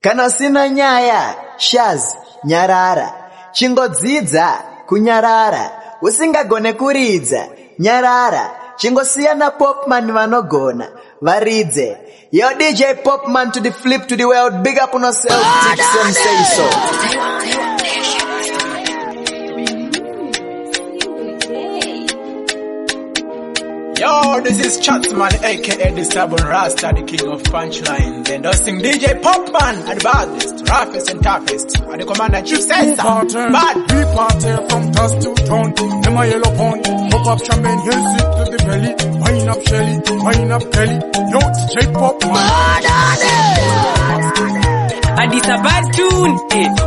Kana sina nyaya, shaz, nyarara. Chingodzidza, kunyarara. Usingagone kuridza, nyarara. Chingosiyana Popman vanogona, varidze. Yo DJ Popman to the flip to the world. Big up on yourself, tips and say so. Yo, this is Chatsman, aka the Stubborn Rasta, the king of punchline. Then dusting DJ Popman at the baddest, roughest and toughest. And the commander chief says bad. We party from dust to dawn. In my yellow pond, pop up champagne, here's it to the belly. Wine up Shelly, wine up Kelly. Yo, DJ Popman. This a bad tune,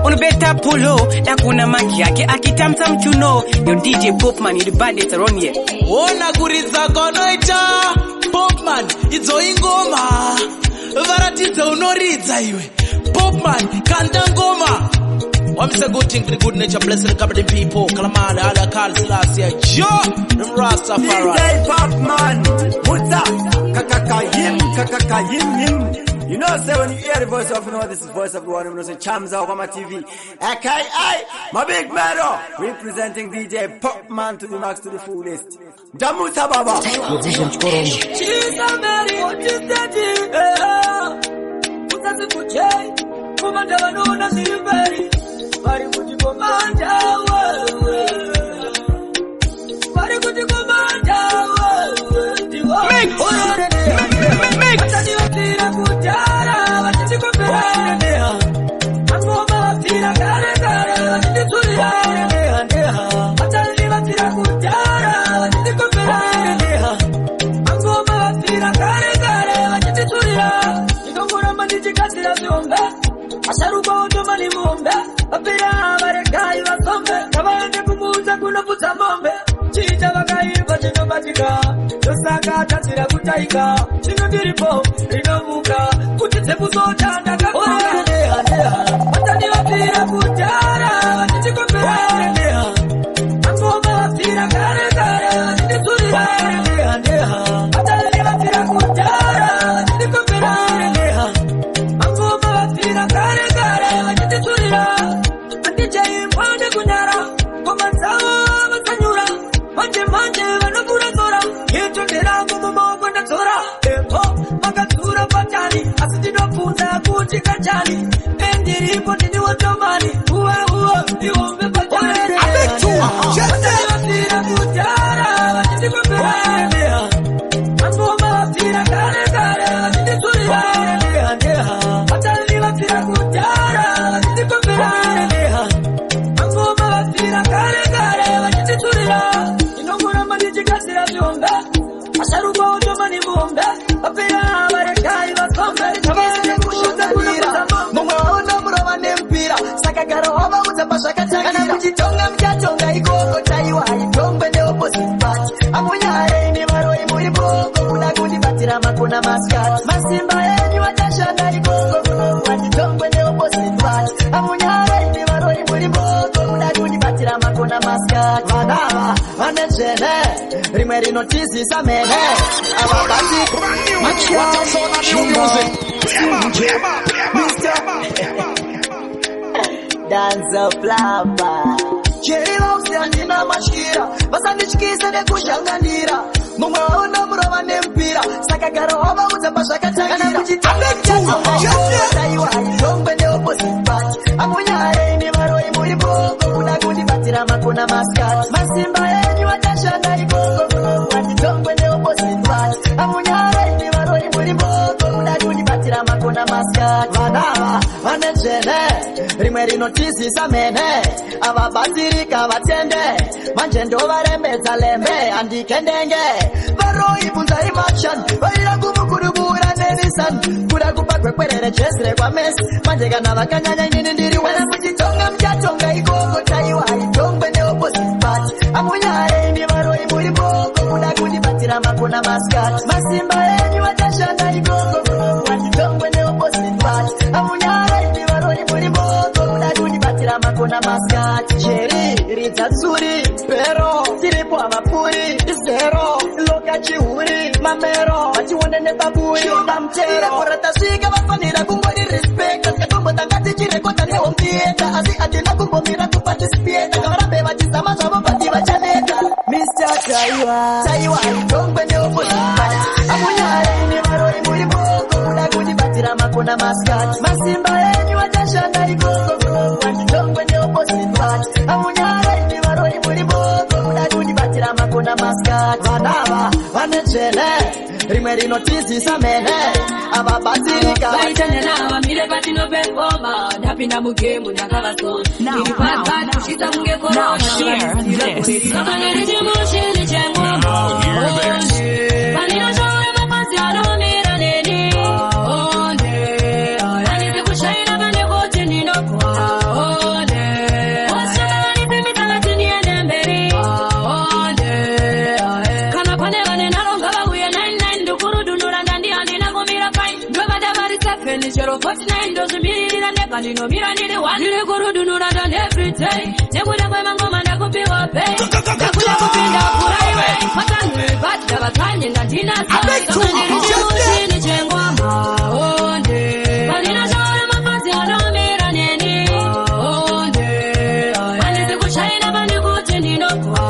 on better polo. Yakuna maki yake akitamta mchuno. Yo DJ Popman, you the baddest around here. Ona kuriza konoita Popman, idzo ingoma. Varatidza unoridza iwe. Popman, kanda ngoma. Wamse good thing, the good nature, blessing the company people. Kalamada, ala Carl Selassie, Joe, them Rastafari. DJ Popman, what's up? Kakakayim. You know, say when you hear the voice of, you know, this is the voice of the one who knows, say, Chamza Obama TV. AKA, my big man, representing DJ Popman to the max, to the fullest. Jamusa Baba. She's a Mary, what is that? Put us in good shape. Commander, I know that you're very. Very good, you commander. Very good, you commander. Danza plapa Cherry loves the Andina Mashira Basanichkisa de Kushanganira Mumona Murova Nempira Sakagaro Hova with a Bashakatana don't be the opposite part Amunya Eni Maroi Muribo Unaguni Batira Makuna Maskat Masimba Eni Watasha Naiko and don't be the opposite part Amunya Eni Maroi Muribo Unaguni Batira Makuna Maskat Vanava Vanechene Rimeri notisi samene Avabatirika vatende Manjendo varembeza lembe Andikendenge Varoi bunzari machan Vaira kumukudubura nenisan Kuda kupakwe kwerere chesre kwa mes Manjega na vakanyanya nindiri Wena kujitonga mchatonga Ikoko taiwa Itongwe ne opposite part Amunyare ni varoi muribo Kuda kudibatira makuna maskat Masimba enyi watashanda Ikoko Watitongwe ne opposite part Amunyare ni varoi muribo Makuna maskat Cherry, Ritzatsuri Pero, Tiripo Amapuri Zero, Loka Chiuri Mamero, Machiwande Nebabui Tamtero, Orata Sika Vafanira Kumbari respect Kakombo masimba yenyu atashanda igogo wanditongwe ndi opposite party amunyare ndi varoi muri bogo kuda kundibatira makona maskati vanava vanechene rimwe rinotizisa mene avabatsirika vaitanya nava mire patinopengoma ndapinda mugemu ndakavasona iri papa kushisa munge korona chimushini chengoma vaninoshora mapazi anomira neni anisi kushaina vanekuti ndinokwa oshavanipimitakati niende mberi kana pane vane naronga vauya 99 ndokurudunura ndandihandina kumira pai ndovadavari 7 chero 49 ndozvimiririra ndega ndinomira ndiri 1 ndiri kurudunura ndan everyday nekuda kwemangoma ndakupiwa pei ndakuda kupinda kuraiwe matanwe vati ndavakanye ndandinasaandirichimushini chengoma vaninashora mapazi anomira neni andisi kuchaina vandikuti ndinokwa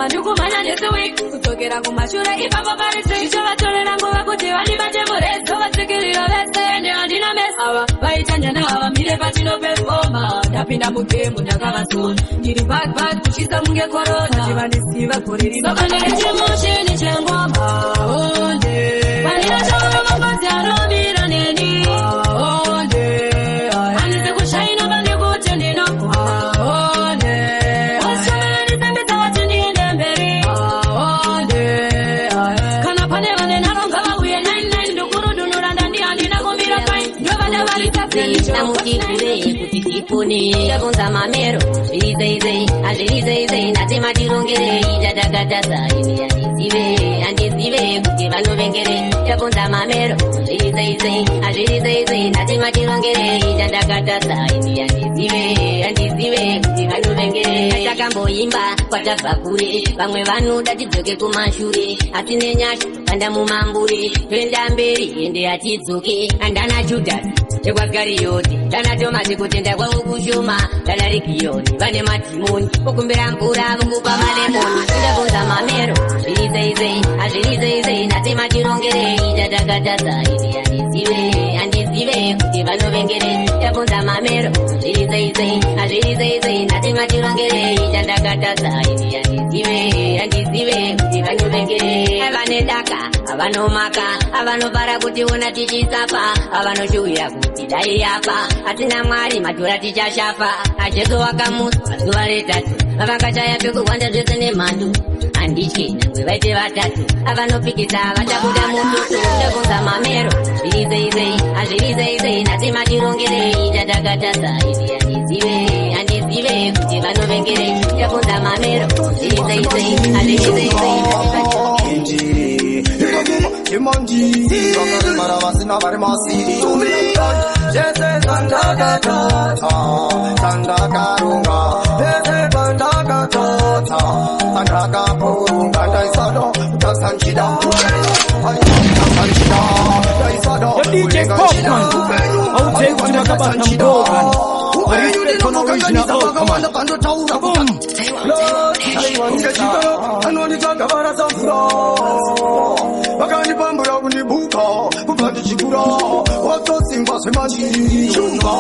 ndikumanya neziwiki kudzokera kumashure ipapo parise ichovatorera nguva kuti vanibate murezo vatsikirira vese nehandina mesa ava vaitanya nava mire patinopefoma ndapinda mugemu ndakavasona ndiri bakbak kuchisa munge korona chivandisiva goririnokanire chimushini chengoma vaninoshora mapazi anomira neni handisi kushaina vandikuti ndinokwa namukikure kuti tipone tabonza mamero zvirizei azvirizei natematirongere ichadakadadza ini handizive kuti vanovengere tabonza mamero zvirizei azvirizei natematirongere ichadakadadza ini handizive kuti vanovengere takamboimba kwatabva kure vamwe vanoda tidzoke kumashure asi nenyasha kanda mumambure toenda mberi ende atidzoke andana judasi ekwasgariyoti dana tomasi kutenda kwavo kushoma dana rigiyoni vane madhimoni okumbira mvura mukupa malemoni tidabonza mamero zvirizei azvirizei natematirongere ichadakadadza ini handizive kuti vanovengere tabonza mamero zvirizei azvirizei natematirongere ichadakadadza ini handizive kuti vanovengere avane daka avanomaka avanobara kutiona tichisapa avanoshuhira kuti dai yapa hatina mwari madhora tichashafa ajesu wakamusa pazuva retatu vavangachaya pekuwanda zvese nemhandu handityi nangwe vaite vatatu avanopikisa vachabuda mututu tabonza mamero zvirizei azvirizei natematirongere ichadakadadza ini handizive kuti vanovengere tabonza mamero zvirizei azvirizei Kimonji, para vasina vari masiri. Jese sandaka karunga. Jese sandaka sandaka purunga. Daisado, dasanchida. The DJ Popman, I'll take you to the Bogan. Vakanipambura kunibuka kukandichikura watosimba semanjiri chunga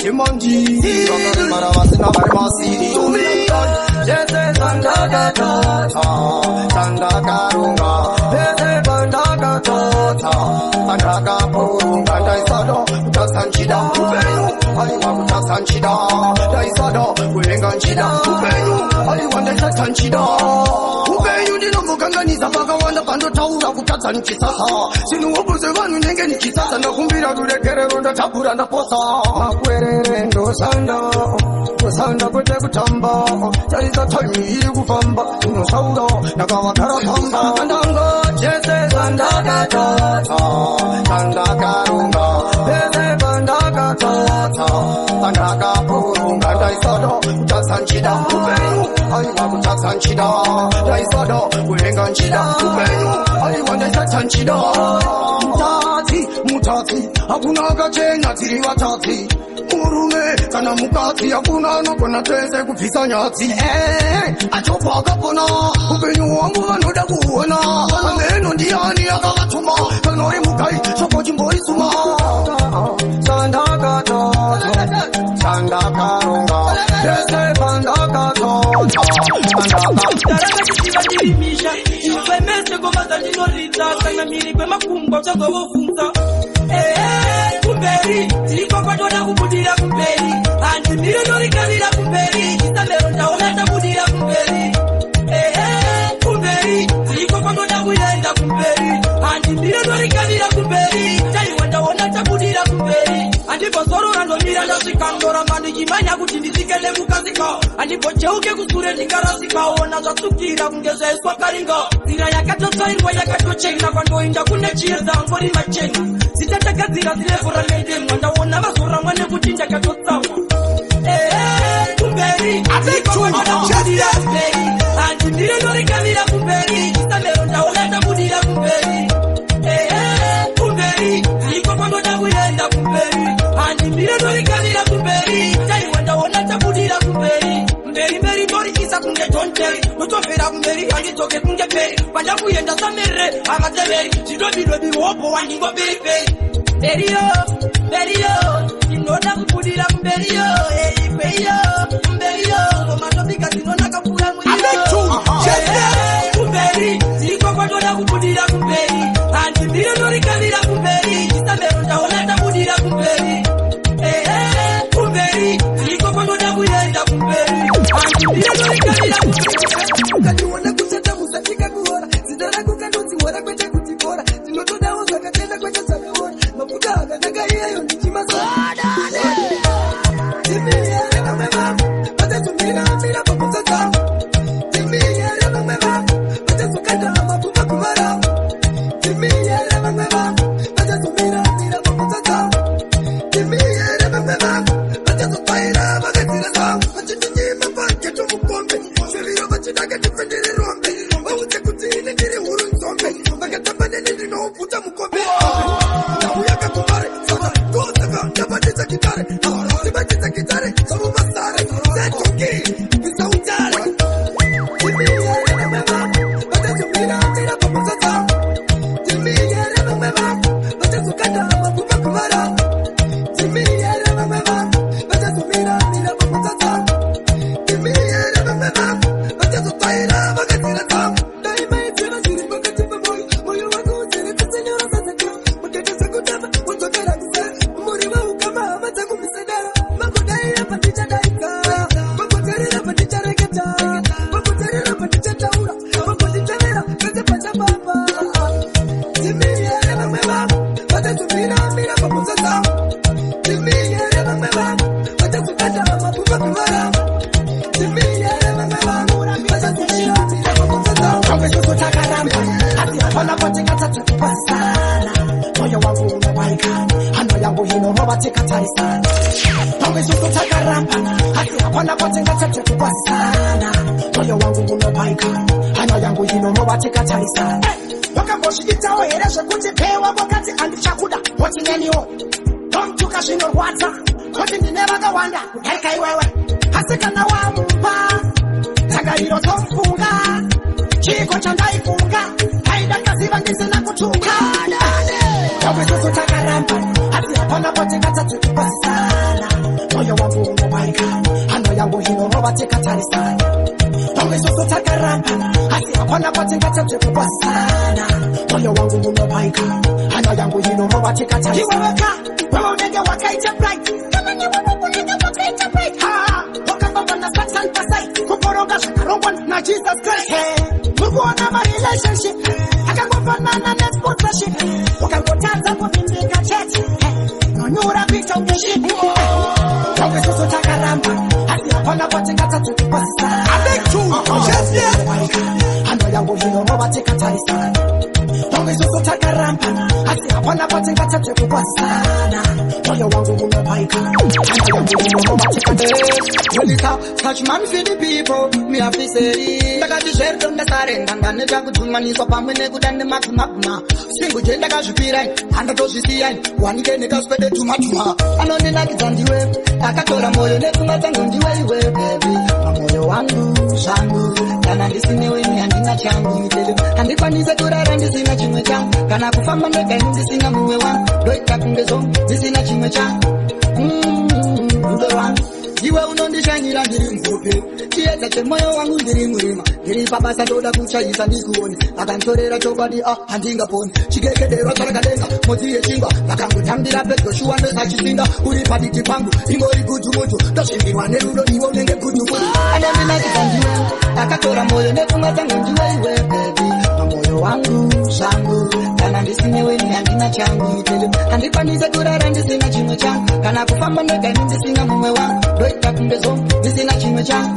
imanji mara vasina vari masiri jese sandakarunga jese pandakapurunga ndaisado kutasanchida upenyu aiwa kutasanchida ndaisado kulenga nchida upenyu aiwa ndaisatanchida upenyu ndinomukanganisa vakawanda pandotaura kutadza nichisasa sinuwobuze vanhu nenge nichisasa ndakumbira ruregerero ndatabhura ndaposa makwerere ndosanda kwete kutamba tarisa taimi iri kufamba unosaura ndakavagara pamba kandanga jese sandakarunga jese pandakapurunga ndaisado kutasanchida upenyu aiwa kutasanchida ndaisado kulenga nchida upenyu aiwa ndaisatanchida mutatsi hakuna akachena tiri vatadzi murume kana mukadzi hakuna anogona tese kubvisa nyadzi achopa akapona upenyu hwangu vanoda kuona ameno ndiani akavatuma kana uri mugai shoko chimboisuma sandakaronga tese pandakatota ndirimisha ifemese kovaza ndinoridza kana miri kwemakumbo chagovofunza kumberi tiriko kwatoda kubudira kumberi handi miri norikanira kumberi isamero ndaona tabudira kumberi kumberi tiriko kwatoda kuenda kumberi handi miri norikanira kumberi taiwa ndaona tabudira kumberi andipozorora ndomira ndasvikandora mandichimanya kuti ndisikele mukazika andipocheuke kusure ndingarasikaona zvatsukira kunge zvaiswa karinga nzira yakatotsvairwa yakatochena kwandoinda kune chiedza ngori machena zitatagadzira zirevhura meidemwa ndaona vazoramwa nekuti ndakatotsamwa kumberi handindire ndorikanira kumberi isamero ndaona ndabudira kumberi kumberi ndiko kwandoda kuenda kumberi handindire ndorikanira kumberi taiwa ndaona tabudira kumberi mberi ndorikisa kunge tonteri notofera kumberi handidzoke kunge peri pandakuyenda samerere avateveri zvidobidobihopo wandingoberiperi beriyo ndinoda kubudira kumberiyo ikweyo kumberiyo ngomatopika ndinona kapura muriyo kumberi ndiko kwatoda kubudira kumberi handindire ndorikanira kumberi isamero ndaona tabudira kumberi kumberi ndiko kwatoda kuenda kumberi handindire ndorikanira ukationa kutata musatika kuora zita rako kandodziora kwete kutikora ndinotodawo zvakatenda kwete zvakuora mafuta akanaka iyeyo ndichimasoa Touch man for the people, me have to say. ndikati zverdo ndasarenga ndaneta kudhumaniswa pamwe nekudande magumaguma singu je ndakazvipira handotozvisiyai wanike nekaswede tumatuma anondinakidza ndiwe akatora moyo nepfungwa dzangu ndiwe iwe bebi mamwoyo wangu zvangu kana ndisinewe ni handina changu handikwanise kurara ndisina chimwe changu kana kufamba ndega ndisina mumwe wangu ndoita kunge zo ndisina chimwe changu rudo rwangu iwe unondishanyira ndiri mvupe chiedza chemoyo wangu ndiri murima ndiri pabasa ndoda kuchaisa ndikuone akantorera chokwadi handingaponi chikekedero charakadenga moti yechingwa vakangotambira pedyo shuwa ndosachisinda uri paditi pangu ingori gutu mutu ndosvimbirwa nerudo iwe unenge gutu mutu anondinakidza ndiwe akatora moyo nepfungwa dzangu ndiwe iwe bebi mamwoyo wangu zvangu kana ndisinewe ni handina changu handikwanise kurara ndisina chimwe changu kana kufamba ndega ndisina mumwe wangu ndoita kunge zo ndisina chimwe changu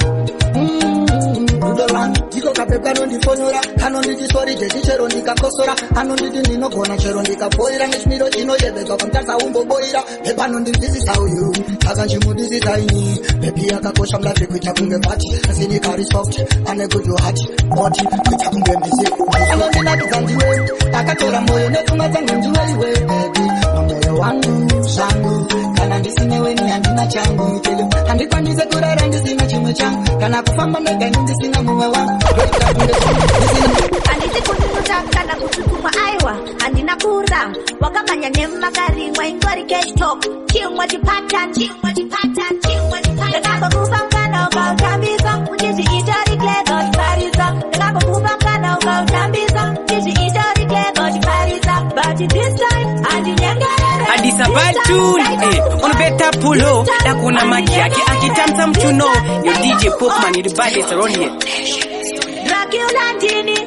rudo rwangu ndiko kapepwa nondifonora kanonditi sori jechi chero ndikakosora anonditi ndinogona chero ndikabhoira nechimiro chinoyevedzwa kwamutasa umboboira pepanondinzisisa uyu akanchimudisitaini bebi yakakosha mlazve kuita kunge bati asinikari soft ane good heart boti kuita kunge mbizi anondinakidza ndiwe akatora moyo nepfungwa dzangu ndiwe iwe bebi mamwoyo wangu zvangu kana ndisinewe ni handina changu handikwanise kurara ndisina chimwe changu kana kufamba ndega ndisina mumwe wangu handisi kundinuta kana kutsukuma aiwa handina kura wakamanya nemumakarimwa ingori cashtalk chimwe chipatan ndakabokupa mukana ukautambisa uchizviita riklego chiparisa ndakabokupa mukana ukautambisa uchizviita riklego chiparisa but this time handinyengerere Adisa bad tune, on better pull na kuna maki yake akitamsa mchuno. Yo DJ Popman, you the baddest around here. Dracula Ndini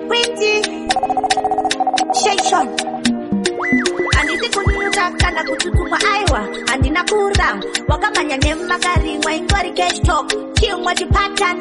Quincy Shation handisi kundinuta kana kutsukuma aiwa handina kura wakamanya nemumakarimwa ingori cashtalk chimwe chipatan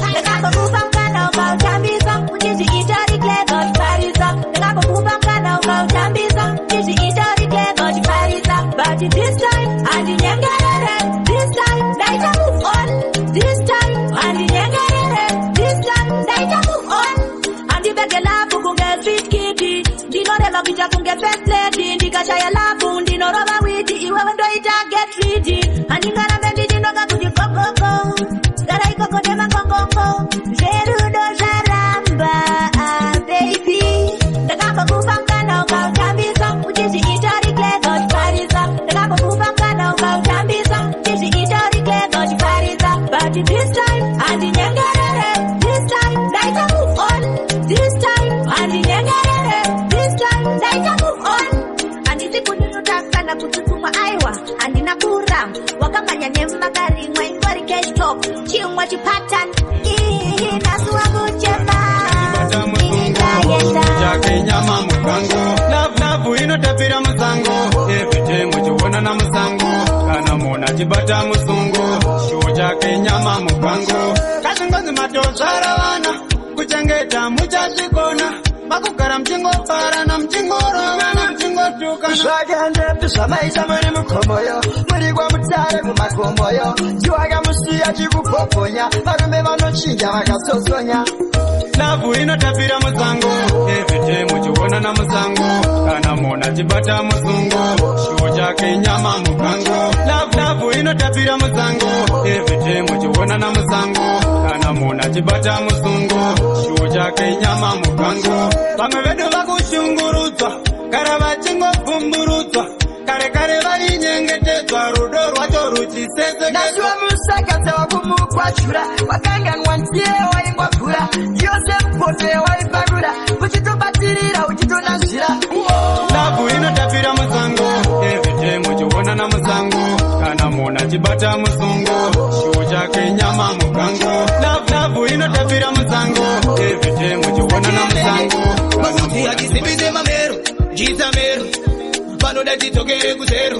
ndakabokupa mukana ukautambisa uchizviita riklego chiparisa ndakabokupa mukana ukautambisa uchizviita riklego chiparisa but this time handinyengerere this time ndaita move on this time handinyengerere this time ndaita move on handibeke labu kunge sweet kitty ndinoreva kuita kunge first lady ndikashaya labu ndinorova witi iwewe ndoita get ready handingarambe ndichindoka kuti kokoko gara ikoko nemakongoko zverudo zvaramba baby ndakabokupa mukana ukautambisa uchizviita riklego chiparisa ndakabokupa mukana ukautambisa uchizviita riklego chiparisa but this time handinyengerere this time ndaita move on this time handinyengerere this time ndaita move on handisi kundinuta kana kutsukuma aiwa handina kura wakamanya nemumakarimwa ingori cashtalk chimwe chipatan nasuwa kuchema chake nyama mukango lavu inotapira musango everyday muchiona na musango kana mona chibata musungo shuo chake nyama mukango kazvingonzi matozvara vana kuchengeta muchazvikona makugara mchingopara na mchingorova na mchingotuka zvakandepi zvamaita muri mukomoyo muri kwamutare mumakomoyo chiwakamusiya chikupoponya varume vanochinja vakasosonya lavu inotapira musango everyday muchiona na musango kana mona chibata musungo shuo chake nyama mukango lavu inotapira musango everyday muchiona na musango kana mona chibata musungo shuo chake nyama mukango vamwe vedu vakushungurudzwa kara vachingobvumburudzwa kare kare varinyengetedzwa rudo rwacho ruchiseseka musakadza wakumukwachura wakanganwa ndiye waingwagura yose mpote waiparura uchitobatirira uchitonazvira lavu inotapira musango everyday muchiona na musango kana mona chibata musungo shuo chake nyama mukango lavu inotapira musango everyday muchiona na musango makuti akisibize mamero jitamero vanoda titokere kuzero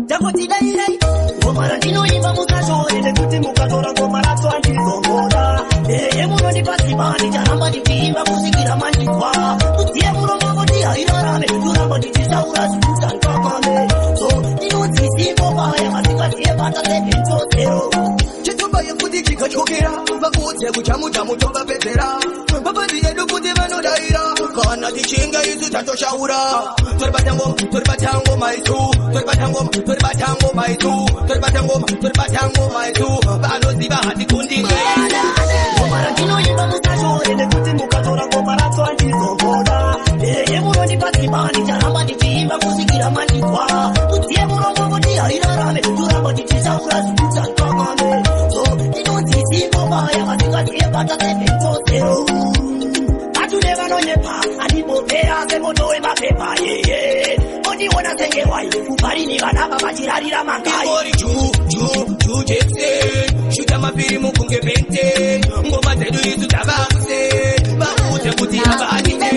takotidairei ngomara ndinoimba mukashore nekuti mukatora ngomara twandizongora munondipatsimani charamba ndichiimba kusvikira mandikwa udziye muromo kuti hairarame turamba ndichisaura zvikutangakame so ndinodzisimbo paya masikasiye bata sehentotsero chitumba yekuti chikatyoke Vakugira, vakutse kuchamucha mutomba petera. Papa ndiye dukuti vanodaira. Kana tichinga isu tatoshaura. Torbatango maitu. Torbatango maitu. Vanoziva hatikundike. Mara tinoimba musashore nekuti mukatora ngoma racho handizogoda. Munoni patibani charamba ndichiimba kusikira mandikwa. Udziye muromo kuti hairarame. Turamba tichishaura zikutsatwamame. So inonzi simbobaya vasingaziye bata sepentosero. Atune vanonyepa andibopera semoto wemapepa yeye. Odiona senge wai kuparini vanava vachirarira mangai. Ngori ju jese. Shuta mapiri mukunge pente. Ngoma zedu isu tabamuse. Bakute kuti abadite.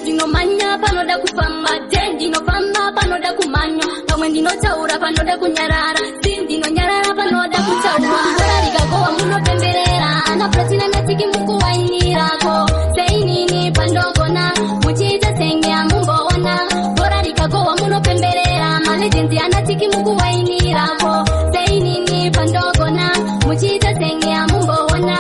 Ndinомanya panoda kufamba ndinofamba panoda kumanya pamwe ndinotaura panoda kunyarara ndinonyarara panoda kutaura rikagowa munopemberera ana platina natiki mukuwainirako seinini pandogona muchiita senge mumboona bora rikagowa munopemberera malegenzi anatiki mukuwainirako seinini pandogona muchiita senge mumboona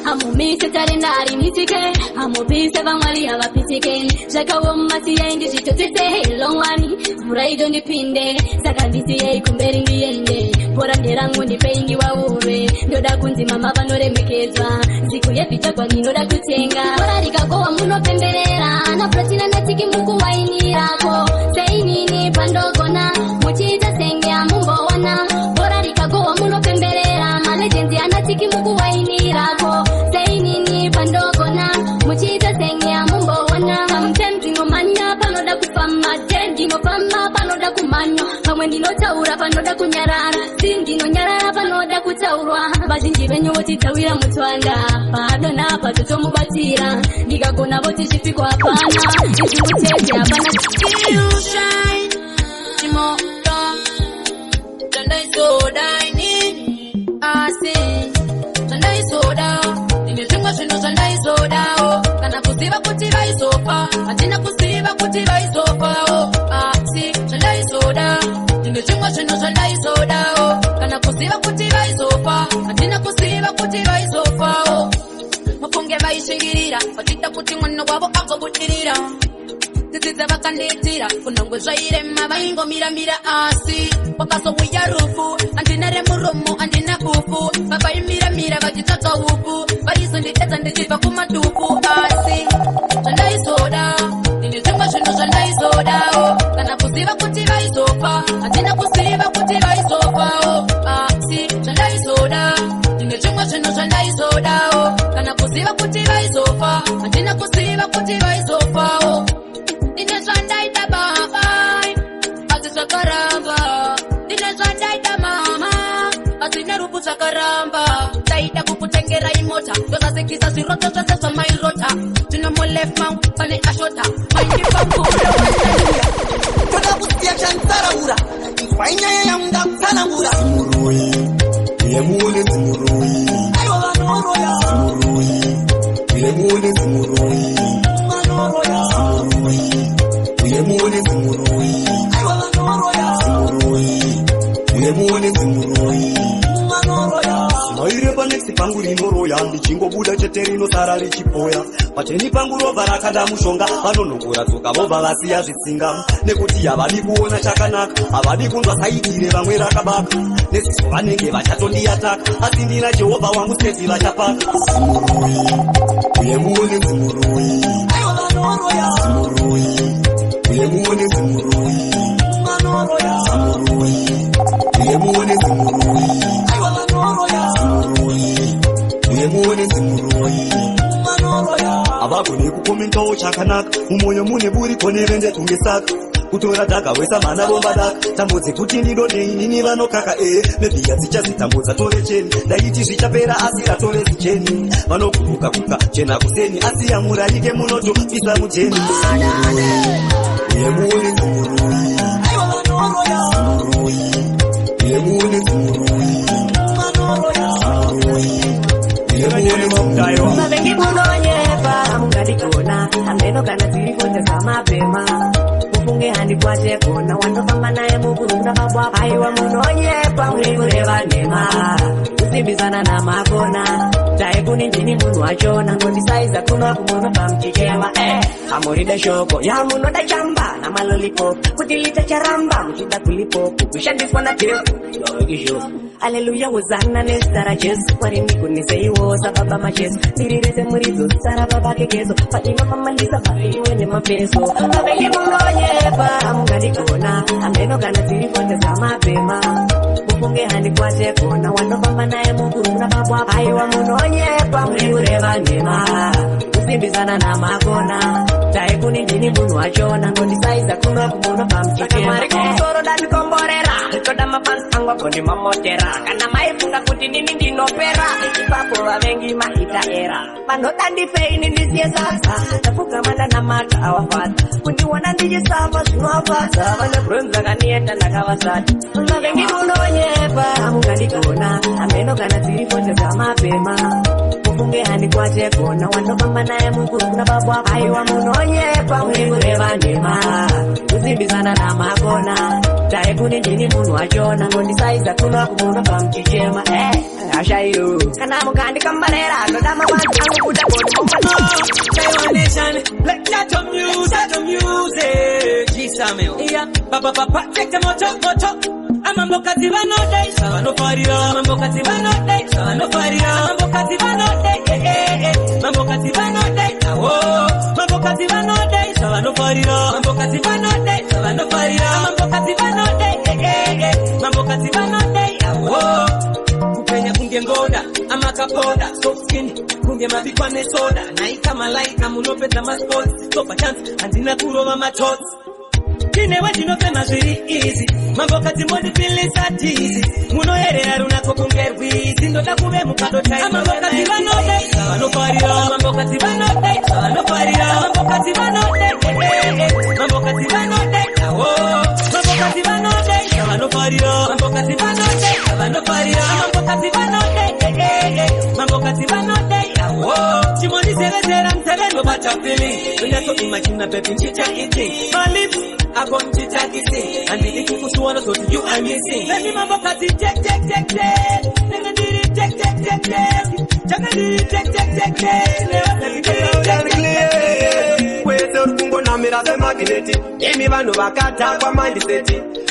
amumise talendari nitike amubise vamwali avapitike zvakawomasiya ndizvitotese longwani mvura idondipinde saka ndisiyei kumberi ndiende bora nderangu ndipeingi waurwe ndoda kunzi mama vanoremekedzwa siku yebhichagwa ndinoda kutenga bora rikagowa munopemberera ana platina natiki mukuwainirako seinini pandogona muchiita senge mumboona bora rikagowa munopemberera malegenzi anatiki mukuwainirako seinini pandogona muchiita senge mumboona ndinомanya panoda kufamba ndinofamba panoda kumanya pamwe ndinotaura panoda kunyarara ndinonyarara panoda kutaurwa vazhinji venyu votitawira mutswanda paadona patotomubatira ndikagona voti zvipiko hapana izvimutete hapana chimoto zvandaizodaini asi zvandaizoda ine zvimwe zvinhu zvandaizodawo kana kuziva kuti vaizofa hatina kuziva kuti vaizofawo asi zvandaizoda ine zvimwe zvinhu zvandaizodawo kana kuziva kuti vaizofa hatina kuziva kuti vaizofawo mufunge vaishingirira vachida kuti mwana wavo agobudirira dzidzidza vakandiitira kunyange zvairema vaingomiramira asi wakazouya rufu handina remuromo handina bufu vakaimiramira vachitsvaga upu vaizondidedza ndichibva kumaduku asi zvandaizoda ine zvimwe zvinhu zvandaizodawo kana kuziva kuti vaizofa hatina kuziva kuti vaizofawo asi zvandaizoda ine zvimwe zvinhu zvandaizodawo kana kuziva kuti vaizofa hatina kuziva kuti vaizofawo ine zvandaita baba asi zvakaramba ine zvandaita mama asi nerupu zvakaramba ndaida kukutengera imota ndozazikisa zviroto zvose zvamairota tinomolefma pane ashota maindipakura toda kusiya chansaraura ifainyaya yamungakutsanangura zimuroi uyemune zimuroi aiwa vanoroya zimuroi uyemune zimuroi vanoroya zimuroi uyemune zimuroi aiwa vanoroya zimuroi uyemune zimuroi vanoroya maire panexi pangu rinoroya ndichingobuda chete rinosara richipoya pateni pangu robva rakada mushonga vanonogora tsoka vobva vasiya zvitsinga nekuti havadi kuona chakanaka havadi kunzwa saidire vamwe rakabaka neziso vanenge vachatondiyataka asi ndina jehovha wangu sezi vachapaka zimuroi uyemune zimuroi aiwa vanoroya zimuroi uyemune zimuroi vanoroya zimuroi uyemune zimuroi aiwa vanoroya zimuroi uyemune zimuroi vanoroya havagoni kukomentawo chakanaka mumwoyo mune buriko nevendetungesaka kutora dhagawesa mana vombadaka tambudzi kuti ndidodei nini vanokaka mebhiya dzichazitambudza tore cheni ndaiti zvichapera asi ratore zicheni vanokuruka kuka chena kuseni asi yamurayike munoto isa mujeni uyemune zimuroi aiwa vanoroya zimuroi uyemune zimuroi vanoroya zimuroi uyemune zimuroi mavengi kunonyepa mungadikona amene ameno kana tiripoteza mapema mufunge handi kwate kona wandofamba naye mukurunda mabwa aiwa munonyepa muri kureva nhema kusimbisana namakona taikuni ndini munhu wachona ngondisaiza kuno kumono pamuchichema amuride shoko yamunoda chamba namalolipop kuti litacharamba muchida kulipopu kushandiswa na tepu yorokisho Hallelujah, Hosanna, Nestara, Jesu, Parini, Kuniseiwo, Sababa, Maches, Nirese, Murizo, Sarababa, Keso, Fatima, Malisa, Fatima, Nema, Peso, Abeli, Munoyepa, Amungadikona, Ameno, Ganatiri, Fontezama, Pema, Mufunge, Handi, Kwate, Kona, Wandofamba, Nae, Mukuruna, Babwa, Aiwa, Munoyepa, Mureva, Nema, Kusimbizana, Namakona, Taikuni, Dini, Munu, Achona, Ngondisaiza, Kuna, Kumuna, Pamchikema, Mariko, Dani, Komborera, Koda, Mapansangwa, Koni, Mamotera, Kana maifunga kuti nini ndinopera ipapo vavengi maita era panota ndifei nindisiye sasa tafuka manda na mata awafata kundiwana ndichisamba zvinovafadza vane bronza kanienda ndakavasata vavengi munonyepa mungandikona ameno kana dziripoteza mapema mufunge handikwate kona wandofamba naye mukurunda babwa aiwa munonyepa muri kureva nhema kusimbisana namakona taikuni ndini munhu wachona ngondisaiza kuno kumuno pamuchichema ashairo kana mukandikambarera ndoda mabantu angu kuda Nation, let's start your music. Zhizha, yeah, Papa, take the moto. Mambo kaziba no day, sawa no farira. Mambo kaziba no day, sawa no farira. Mambo kaziba no day, mambo kaziba no day, oh. Mambo kaziba no day, sawa no farira. Mambo kaziba no day, sawa no farira. Mambo kaziba no day, mambo kaziba no day, oh. Kupenya kunge ngoda, amakapoda, soft skin, kunge mabikwa ne soda. Naika malaika munopeta masports, topa chance, andina kurova machots. Kine wajino fema very easy. Mambo kati modi feeling sad easy. Muno herera runako kungerwizi. Ndoda kube mukado chai. Mambo kati vano day, sawa no parira. Mambo kati vano day, sawa no parira. Mambo kati vano day, mambo kati vano day, oh. Mambo kati vano day, sawa no parira. Mambo kati vano day, sawa no parira. Mambo kati vano day, mambo kati vano day, oh. Chimoni zera mtele no bacha feeling. Unato imagine baby chicha eating. My lips I come to check it, and the little to one so you are missing. Let me mambo kati check. Never did it check. Never did it check. Wewe kungo na mira za magneti. Emi vanu vakata kwa mindset.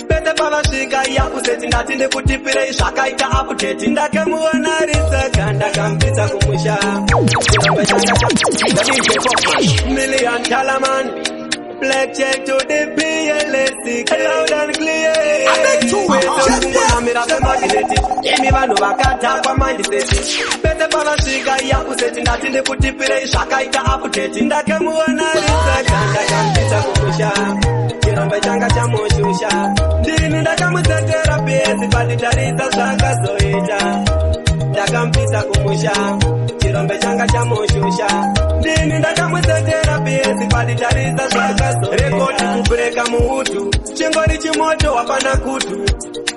Pete pavasvika yakuseti ndatinde kutipire zvakaita update. Ndakamuona risaka ndakampisa kumusha. $1 million man. Black check to the PLSC, loud and clear. I bet you Emi vanu vakata kwa mindset. Pete pavasvika yakuseti ndatinde kutipire zvakaita update. Ndakamuona risaka ndakampisa kumusha. Chirombe changa chamushusha. Ndini ndakamutetera pesi patitarisa zvakazoita. Ndakampisa kumusha. Chirombe changa chamushusha. Ndini ndakamutetera pesi patitarisa zvakazoita. Rekodi kubreka muutu. Chingori chimoto wapana kutu.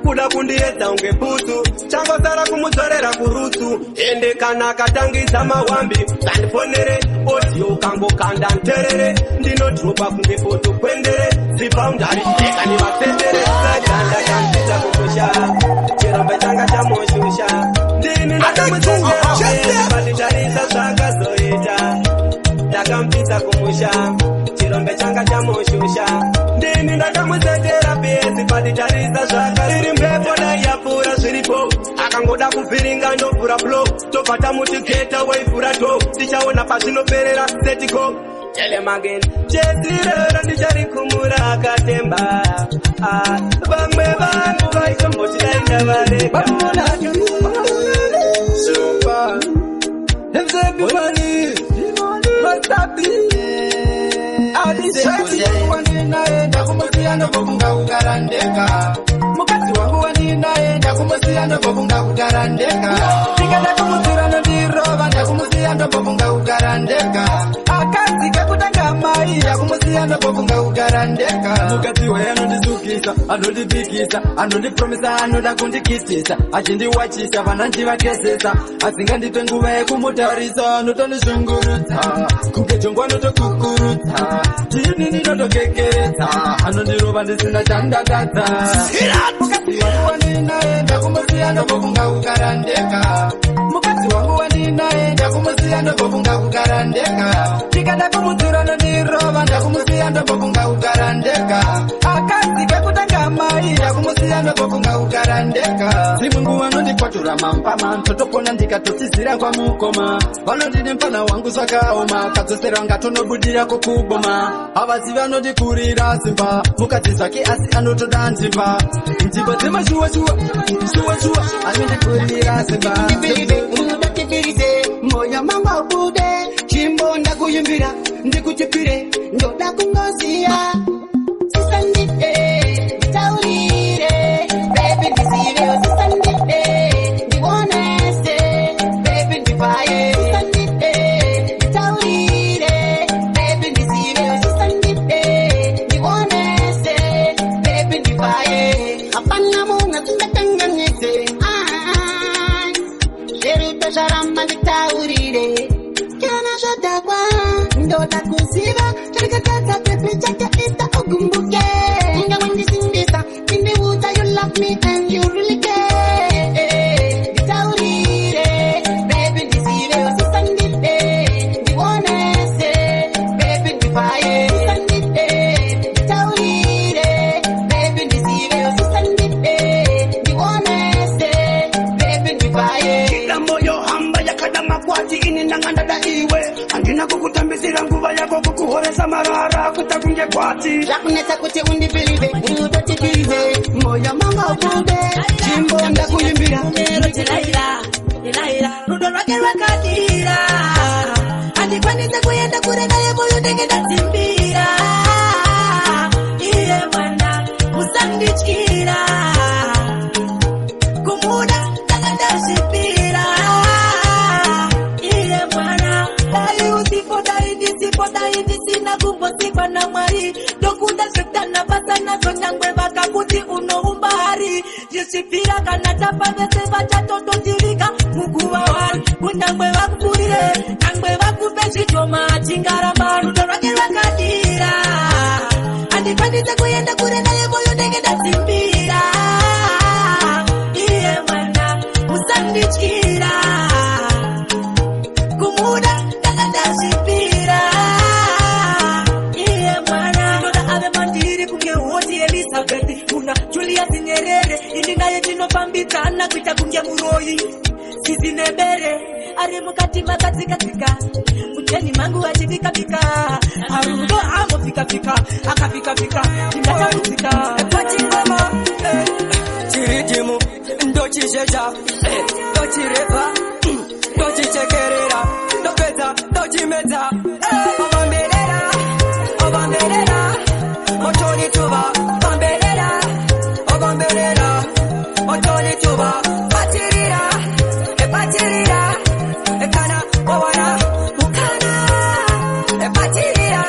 Kuda kundiedza unge putu. Changosara kumudzorera kurutsu. Ende kana katangisa mawambi. Sandifonere audio kangokanda nterere. Ndinodropa kunge foto kwendere. Zipaundari eka ni mapendere. Sakanda kampisa kumusha. Chirombe changa chamushusha. Ndini ndakamutetera pesi patitarisa zvakazoita. Ndakampisa kumusha. Chirombe changa chamushusha. Ndini ndakamutetera pesi patitarisa zvakairi mhepo dai yapfuura zviripo. Akangoda kuvhiringa ndovhura flow. Tobva mutigeta waivhura do. Tichaona pazvinoperera setiko. Tell him again. Chesirero ndicharikumura akatemba. Vamwe vanhu vaitomboti dainga vareka. Super. Everybody. What's up? Naenda kumusiyana bobunga kukarandeka. Mukati wangu waninaenda kumusiyana bobunga kukarandeka. Nikada kumusirana ndirova ndakumusiyana bobunga kukarandeka. Akazi kakutanga mai mai yakumusiya ndokofunga kukarandeka mukadzi we anondizukisa anondipikisa anondipromisa anoda kundikisisa achindiwachisa vana ndivakezesa asingandipe nguva yekumutaurisa anotondizvungurudza kukejongwa anotokukurudza tiinini notokekeredza anondirova ndisina chandatadza mukadzi wangu wandinaye ndakumusiya ndokofunga kukarandeka mukadzi wangu wandinaye ndakumusiya ndokofunga kukarandeka tikada kumudzura nondirova ndakumusiya ndokofunga kukarandeka akazi kekutanga mai ndakumusiya ndokofunga kukarandeka zimungu vanondikwatura mampama ntotopona ndikatotizira kwamukoma vanondine mpana wangu zvakaoma kadzosera ngatonobudira kokuboma havazi vanondikurira simba mukadzi zvake asi anotoda nzimba nzimba dzemashuwashuwa shuwashuwa anondikurira simba moyo manga ubude chimbo ndakuyimbira ndikuchipire ndoda kungoziya sisandite taurire baby ndisive sisandite ndionese baby ndifaye sisandite taurire baby ndisive sisandite ndionese baby ndifaye apana munga tungatanganyese Sharama nditaurire Kiana shodakwa Ndoda kuziva Chirikatata pepe chaka ita ogumbuke Inga wendi sindisa Indi wuta you love me and you really care Nditaurire Baby ndisive Wasisandite Ndiwonese Baby ndifaye Wasisandite Nditaurire Baby ndisive Wasisandite Ndiwonese Baby ndifaye Makwati ini nangandada iwe andina kukutambisira nguva yako kukuhoresa marara kutakunge kwati yakuneta kuti undibelieve udotibelieve moya mama ubude chimbo ndakuyimbira Delaila rudo rwake rwakadira andikwanise kuyenda kure naye moyo ndenge ndadzimbira iye mwana usandichira kumuda ndakandazvipira Sina kumbosikwa na mwari Dokuda shetana basa nazo nyangwe baka kuti unohumbari Jisipira kana tapa vese vacha toto jirika Mukuwa wari Kunyangwe wakupurire Nyangwe wakupeshi choma chingara maru Dorake wakadira Andipandise kuyenda kure na ye moyo nenge dazimbira Iye mwana usandichira Kumuda ndakandazipira Kuna Julia Nyerere Indinaye tinopambikana kuita kunge muroi Sisi nebere Ari mukati makazi katika Kuteni mangu ajivika pika Arudo amo fika pika Aka fika pika Indata muzika Kwachi ngoma Chiridimu Ndochi Zhizha Ndochi repa Ndochi chekerera Ndopeta Ndochi meta Obambelera Obambelera Motoni tuba Obambelera Motoni tuba Batirira Batirira Ekana Owana Ukana Batirira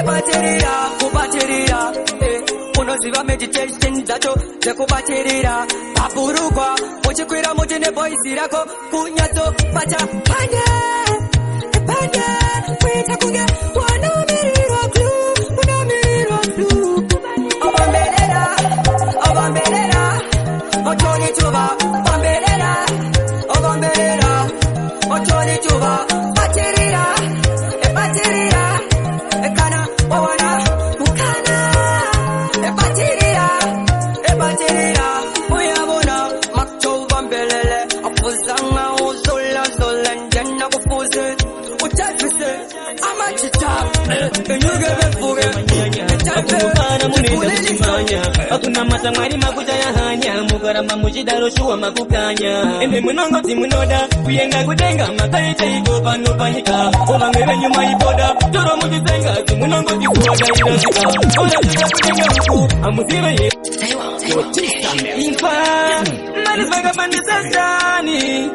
Batirira Kubatirira Unoziva meditation zato Zekubatirira Papurukwa Mochikwira motine voice rako Kunyato Pacha Pande Pande Kuita kunge Wanamirira clue Wanamirira clue Obambelera Motoni tuba Obambelera Obambelera Motoni tuba Batirira Batirira Ekana Owana Ukana Batirira Batirira Uyabona Makto Bambelele Apuzanga Uzola Zola Njana kufuze Utafise Amachita Enyuge befuge Akukana muneza chimanya Akuna masamari makuta ya hanya Mukarama mushidaro shuwa makukanya Ende munongo timunoda Kuyenga kutenga makaita iko pano panyika Obangebe nyuma ipoda Toro mujisenga timunongo tikuoda idazika Ola tuka kutenga huku Amuzive ye Infam Manisbanga pandisastani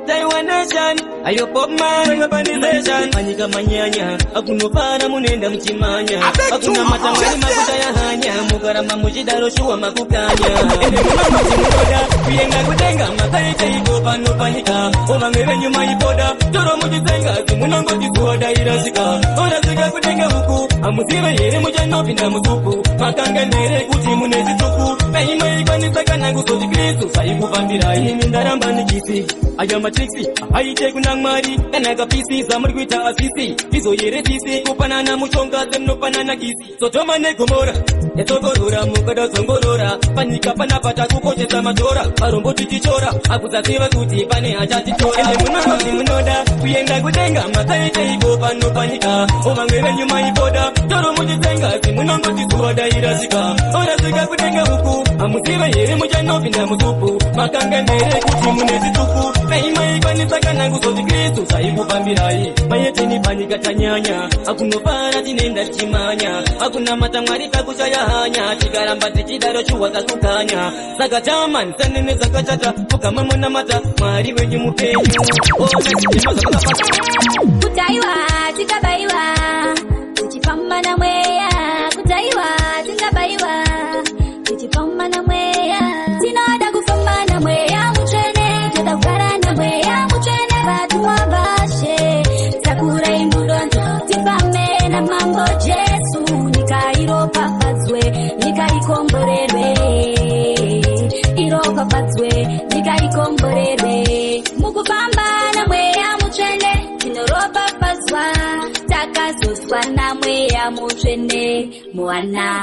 Taiwa nation. Ayo Popman, urbanization. Panika manyanya, akunopana munenda mchimanya. Akuna matangani makutaya hanya, mukarama mujidaro shuwa makukanya. Ene mama chimuroda, kuyenga kutenga, makaita iko pano panika. Oma ngebe nyuma ipoda, toro mujitenga, simunongo jisuoda irasika. Ora zika kutenga huku, amuzive yere mujano pinda mutupu. Makanga nere kuti munezi tupu. Meima ikanisa kana kusoji kristu, saiku pandira ini ndaramba nikisi. Ayama triksi, haite kunangmari, kanaga pisi, zamurguita asisi. Izo yere sisi, kupanana muchonga, zemno panana kisi. Sotoma ne kumora, etogorora, mukada zongorora. Panika panapata kukoche samajora. Parombo tichichora, akuzativa kuti pane hachachichora. Ende munangozi munoda, kuyenga kutenga, makaite iko pano panika. Omangwele nyuma ipoda, toro mujitenga, simunongozi suwada irasika. Ora zika kutenga huku, amuziva yere mujano pinda mutupu. Makanga nere kuti munezi tupu. Meima ikanisa kana kusoji kristu, saiku pambirai. Mayeteni panika tanyanya, akunopara tinenda chimanya. Akuna matangwari kakuchaya hanya, chikaramba tichidaro chuwa kakukanya. Saka chaman, sanene zakachata, fukama mona mata, mari wenye mupenyu. Kutaiwa, tikabaiwa, tichipamba na mweya. Kutaiwa, tikabaiwa, tichipamba na mweya. Tinoda kufamba na mweya muchene, tadavara na mweya muchene, batu wabashe. Sakura imbudondo, tifame na mambo Jesu. Nikairo papazwe, nikaikomborerwe. Iro papazwe, nikaikomborerwe. Mukupamba na mweya muchene, tinoropa pazwa. Takazoswa na mweya muchene, mwana.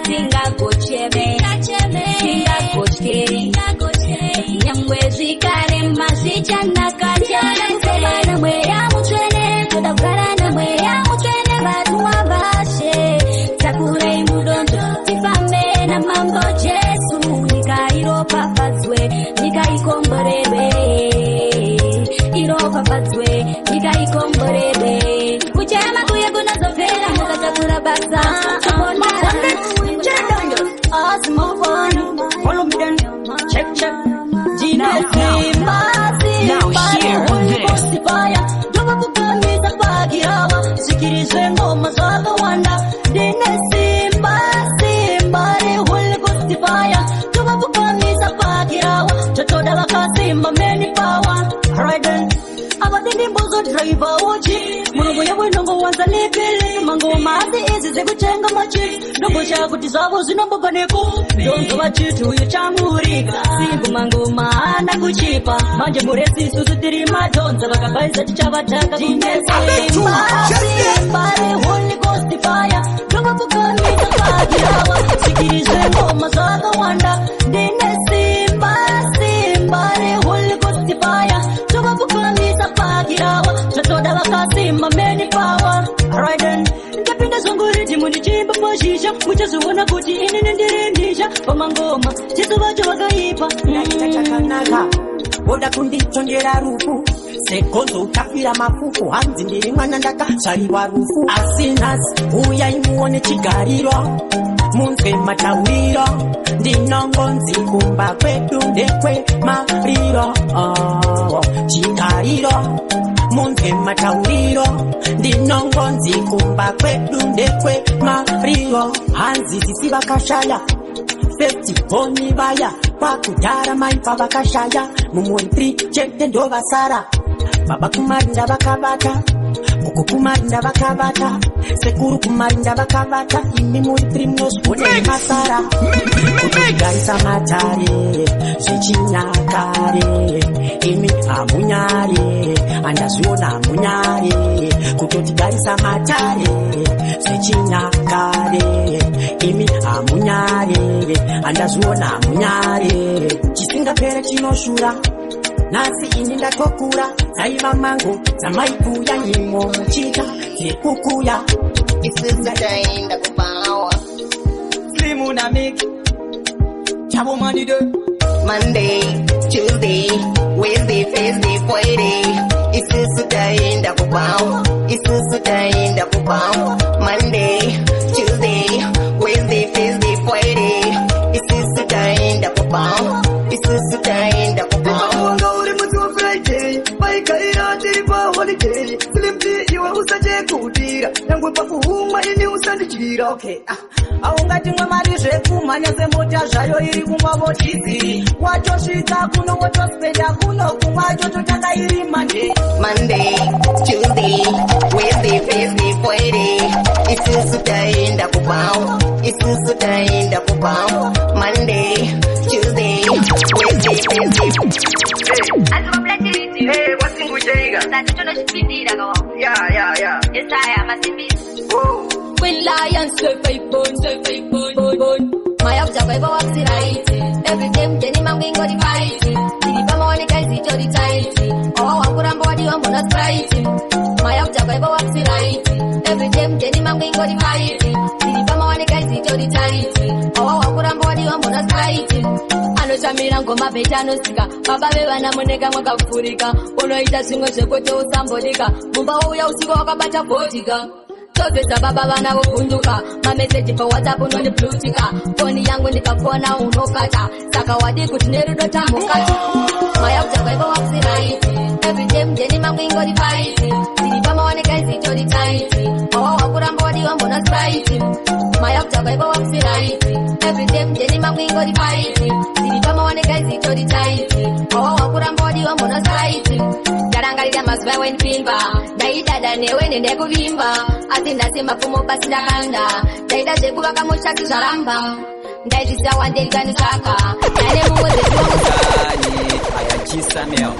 Tingagocheme, tingagochke. Nyamwezi kare masichana kajana. Mukupamba na mweya muchene, tadavara na mweya muchene, batu wabashe. Sakura imudondo, tifame na mambo Jesu. Nikairo papazwe, nikaikomborerwe. Iro papazwe, nikaikomborerwe. Kuchema kuye kunazofera, mukachakura basa. Follow me then, check. Now hear this. Jova kukamisa kwa kirawa, sikirize ngoma za kawanda. Dine simba, re Holy Ghost fire. Jova kukamisa kwa kirawa, chotoda wakasimba meni power. Alright then, abatindi mbozo driver uchi. Mungu ya wenongo wanza nipili. Mango mazi izi zikuchenga machi. Nongo chaku tizawo zinomboga neku. Donzo wachitu yu chamurika. Singu mango maana kuchipa. Manje muresi susutiri madonza. Wakabaiza chichabataka kumesa. Simba, re Holy Ghost fire. Jova kukamisa kwa kirawa, sikirize ngoma za kawanda. Dine simba, re Holy Ghost fire. Jova kukamisa kwa kirawa, chotoda wakasimba meni power. Alright then, ndapinda zongoriti munichimba kwa Zhizha. Muchazuona kuti ini nendirendisha pamangoma, chizuva chavakaipa. Chakanaka, oda kundichondera rufu. Sekonzo utafira mafufu, hanzi ndiri mwana ndakashariwa rufu. Asinasi, uya imuone chigariro, munzwe matauriro. Ndinongonzi kumba kwetu ndekwe mariro. Chigariro, munzwe matauriro. Ndinongonzi kumba kwetu ndekwe mariro. Hanzi zisiba kashaya, festi honi baya. Pakudara maipa bakashaya, mumuri chete ndo basara. Baba kumarinda bakabata, kuku kumarinda bakabata, sekuru kumarinda bakabata. Imi muri primos kune masara. Kutugarisa matare, sechinyakare. Imi amunyare, andasiona amunyare. Kutugarisa matare, sechinyakare. Imi amunyare, andasiona amunyare. Chisinga pere chinoshura, nasi ini ndatokura. Zaiva mango, zamaikuya nyimo muchita, zikukuya. Isusa taenda kupawa. Slimu na miki, chabo manido. Monday, Tuesday, Wednesday, Thursday, Friday. Isusa taenda kupawa. Isusa taenda kupawa. Monday, Tuesday, Wednesday, Thursday, Friday. Isusa taenda kupawa. Isusa taenda kupawa. kumwe pakuhumwa ini usandichira. Okay, aungati mwe mari zvekumhanya semota zvayo iri kumwa vochizi watosvika kuno wotospenda kuno kumwa chototanga iri Monday, Tuesday, Wednesday, Thursday, Friday. Isusu taenda kubao, isusu taenda kubao. Monday, Tuesday, Wednesday, Thursday. Hey, wasingujaiga. Yeah. When lions say fake bone. My object I go up the right. Every day Jenny Manging got the fight. The Pamoni guys each other tight. Oh, I put on body on bonus bright. My object I go up the right. Every day Jenny Manging got the fight. The Pamoni guys each other tight. Oh, I put on body on bonus bright. Anoshamira ngoma beta nosika baba bevana moneka mwakapfurika unoita zvimwe zvekuti usambodika mumba wauya usiku wakabata bhodika tozvesa baba vana vogunduka mameseji pawhatsapp unondiblutika foni yangu ndikafona unokata saka wadi kuti nerudo tambokati maya kuchakaiva wakusiraiti everyday mjeni mangu ingori faiti tiri pamaoneka isitori taiti awa wakuramba wadiwa mbona spraiti maya kuchakaiva wakusiraiti everyday mjeni mangu ingori faiti tiri pamaoneka isitori taiti awa wakuramba wadiwa mbona spraiti ndarangarira mazuva wenipimba ndaidada newe nendekuvimba asi ndasema fumo basi ndakanda ndaida zvekuvaka moshati zvaramba ndaizvisa wandeikanisaka nane mumwe zvezivamusani ayachisameo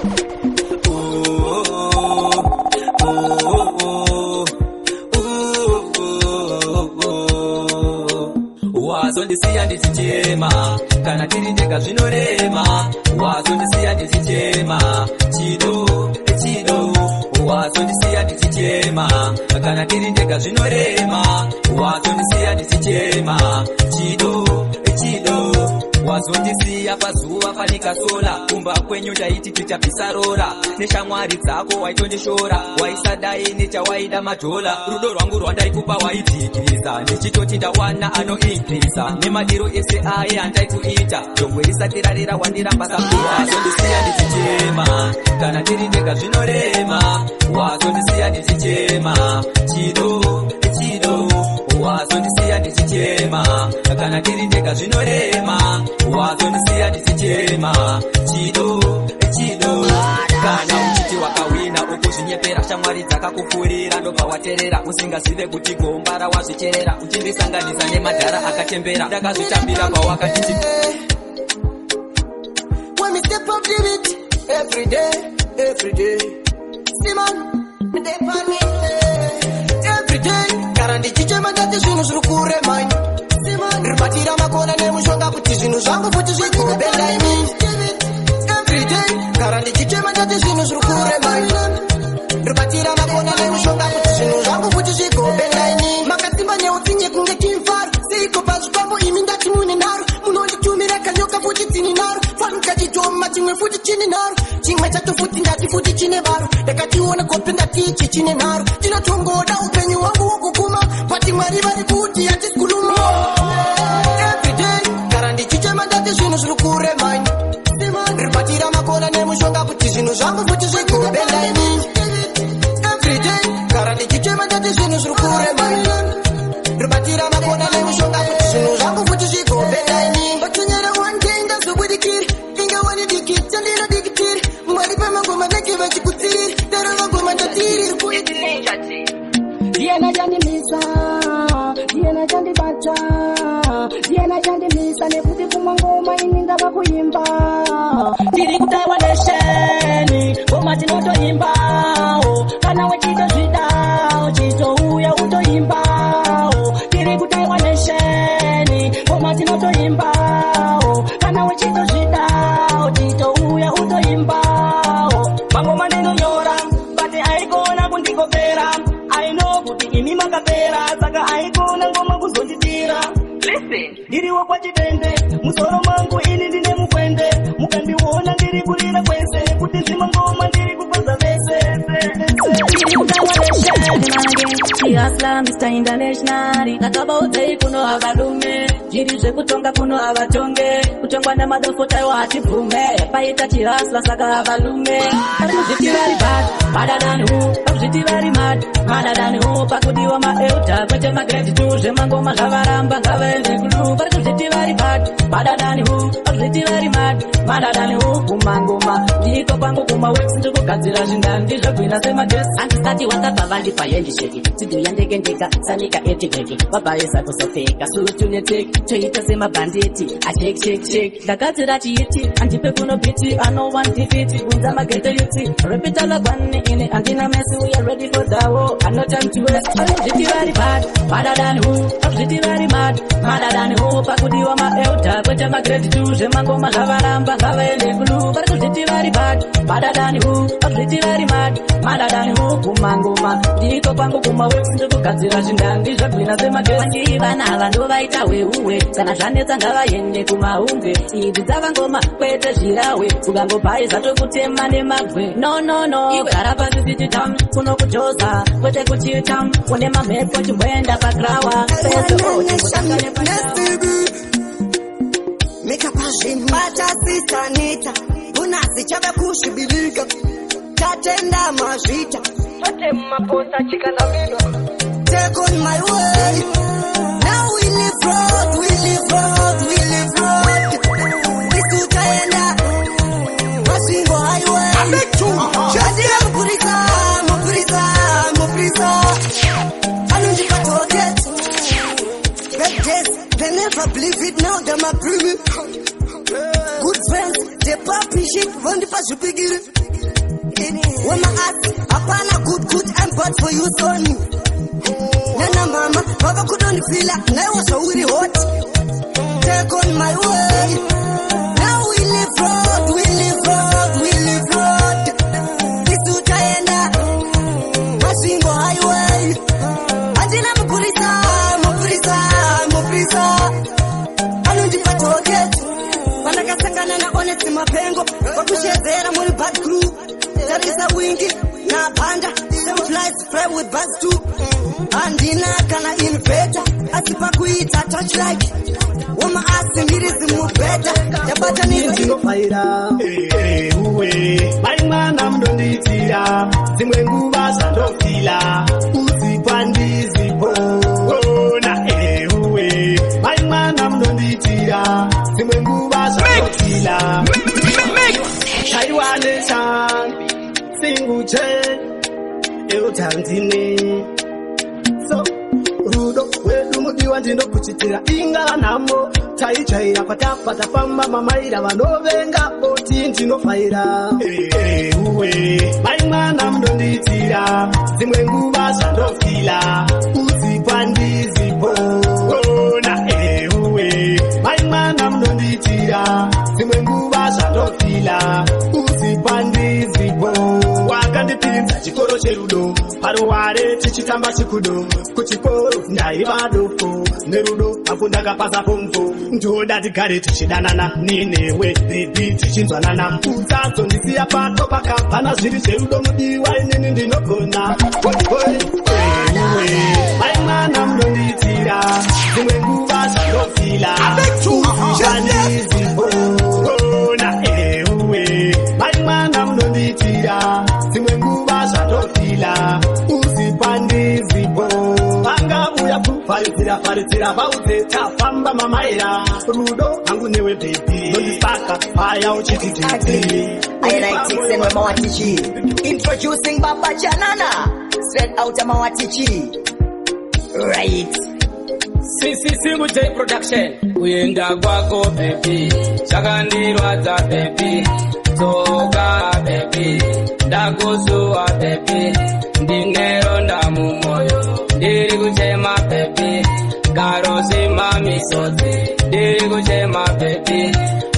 wazondisiya ndichichema kana tiri ndega zvinorema wazondisiya ndichichema chido wazondisiya ndichichema kana tiri ndega zvinorema wazondisiya ndichichema chido wazondisiya pazuva panika sola kumba kwenyu taiti tichapisarora neshamwari dzako waitondishora waisadai nechawaida madhola rudo rwangu rwandaikupa waidhikisa ndichitoti ndawana anoinkisa nemadiro ese aye andaikuita jongwe risati rarira wandiramba sakuwa wazondisiya ndichichema kana tiri ndega zvinorema wazondisiya ndichichema chido wazondisiya ndichichema kana tiri ndega zvinorema wazondisiya ndichichema chido kana uchiti wakawina ukuzvinyepera shamwari dzakakupfurira ndobva waterera usingazive kuti gombara wazvicherera uchindisanganisa nemadhara akatembera ndakazvitambira pawakatiti When we step up the beat every day Simon they find me every day karandi chichema ndati zvinhu zviri kurema Simon ribatira makona nemushonga kuti zvinhu zvangu futi zvikubela imi every day karandi chichema ndati zvinhu zviri kurema ribatira makona nemushonga kuti zvinhu zvangu futi zvikubela imi makasimba neutsinye kunge timfaro seiko pazvikwambo imi ndati mune nharo munonditumira kanyoka futi dzini nharo fanuka chitoma chimwe futi chine nharo chimwe chato futi ndati futi chine varo ndakationa kope ndati ichi chine nharo ndinotongoda upenyu hwangu hwokuguma pati mwari vari kuti hatisi kuluma everyday gara ndichichema ndati zvinhu zviri kurema ribatira makona nemushonga kuti zvinhu zvangu futi zvigobela ini everyday gara ndichichema ndati zvinhu zviri kurema ribatira makona nemushonga kuti zvinhu zvangu futi zvigobela ini batonyera one day ndazobudikira ingawanidikita ndinodikitiri mwari pamangoma nake vachikutsiriri ndaravagoma ndatiri Diana chandimisa, Diana chandibata, Diana chandimisa nekuti kumwa ngoma ini ndava kuimba. Tiri kutaiwa nesheni, ngoma tinotoimba. Kana wechito zvida, chitouya utoimba. Tiri kutaiwa nesheni, ngoma tinotoimba. Kana wechito zvida, chitouya utoimba. Mangoma ndinonyora, but aikona kundikopera. I know kuti imi makapera saka aikona ngoma kuzonditira. Listen, ndiriwo kwachitende musoro mangu ini ndine mukwende mukandiona ndiri kurira kwese kuti zima ngoma ndiri kupaza vese Asla Mr. International Kakabaudei kuno avalume Jiri zvekutonga kuno avatonge Kutongwa na madofota wativume Paita chihasla saka avalume Kari muzviti vari bad, better than who varikuzviti vari mad madadani who pakudiwa maeuta kwete magratitude zvemangoma zvavaramba ngavaende kulu varikuzviti vari bad madadani who varikuzviti vari mad madadani who kumangoma ndiko kwangu kumawex ndikugadzira zvindandi zvegwina semagesi andisati wakabva vandipa hendisheki sidhu yandekendeka sanika etigeki vabhaisa kusopfeka sutu neteki toita semabhanditi ashekshekshek ndagadzira chiiti andipe kuno biti ano one defeat unza magete yuti repeat alagwane ine andina mesi we are ready for the war and no time to waste varikuzviti vari bad madadani who varikuzviti vari mad madadani who pakudiwa maeuta kwete magratitude zvemangoma zvavaramba ngavaende kulu varikuzviti vari bad madadani who varikuzviti vari mad madadani who kumangoma ndiko kwangu kumawex ndikugadzira zvindandi zvegwina semagesi vandiri vana ava ndovaita wehuwe kana zvanetsa ngavaende kumaunge idzi dzava ngoma kwete zvirawe ukangobhaisa tokutema nemabwe no gara pasi tichitam kuno kujoza kwete kuchitam kune mamhepo chimboenda pagrawa mikapazvimbata sisanita unasi chave kushibilika tatenda mazvita tote mumaposa chikanamino take on my way now we live road isutaenda masingo highway chandira mupurisa anondipatoget bad days they never believe it now they're my premium good friends they papi shit vandipa zvipigiri when my ass apana good and bad for you son nana mama baba kudonifila nayo washauri hot take on my way now we live road isutaenda masingo highway andina mupurisa anondipatoget vandakasangana na honest mapengo vakushezera muri bad crew tarisa wingi na banda some flies spray with buzz too andina kana invader asipakuita touchlight wama asingirizi mubeda tabata ndinofaira uwe maimwana mndonditira dzimwe nguva zvandofila uzipa ndizipona uwe maimwana mndonditira dzimwe nguva zvandofila chaiwaneshan singuche eutanzine so rudo wedu mudiwa ndinokuchitira ingala namo taichaira kwatapatafamba mamaira vanovenga oti ndinofaira uwe maimwana mndonditira dzimwe nguva zvandofila uzipa ndizipona uwe maimwana mndonditira dzimwe nguva zvandofila uzipa ndizipo wakandipinza chikoro cherudo paruware tichitamba chikudo kuchikoro ndaiva doko nerudo apo ndakapaza pompo ndoda tigare tichidanana ninewe bebi tichinzwanana usazondisiya pato pakabhana zviri zverudo mudiwa inini ndinogona maimwana mndonditira dzimwe nguva zvandofila uzizvanizipona maimwana mndonditira dzimwe nguva zvandofila uzipandizipo vangauya kuvharidzira vauze tafamba mamaira rudo hangu newe bebi ndondisaka paya uchitititi introducing Baba Janana straight out of Mawatichi right Mixtape production kuenda kwako baby chakandirwadza baby toka baby ndakuzuwa baby ndineronda mumoyo ndiri kuchema baby karosima misodzi ndiri kuchema baby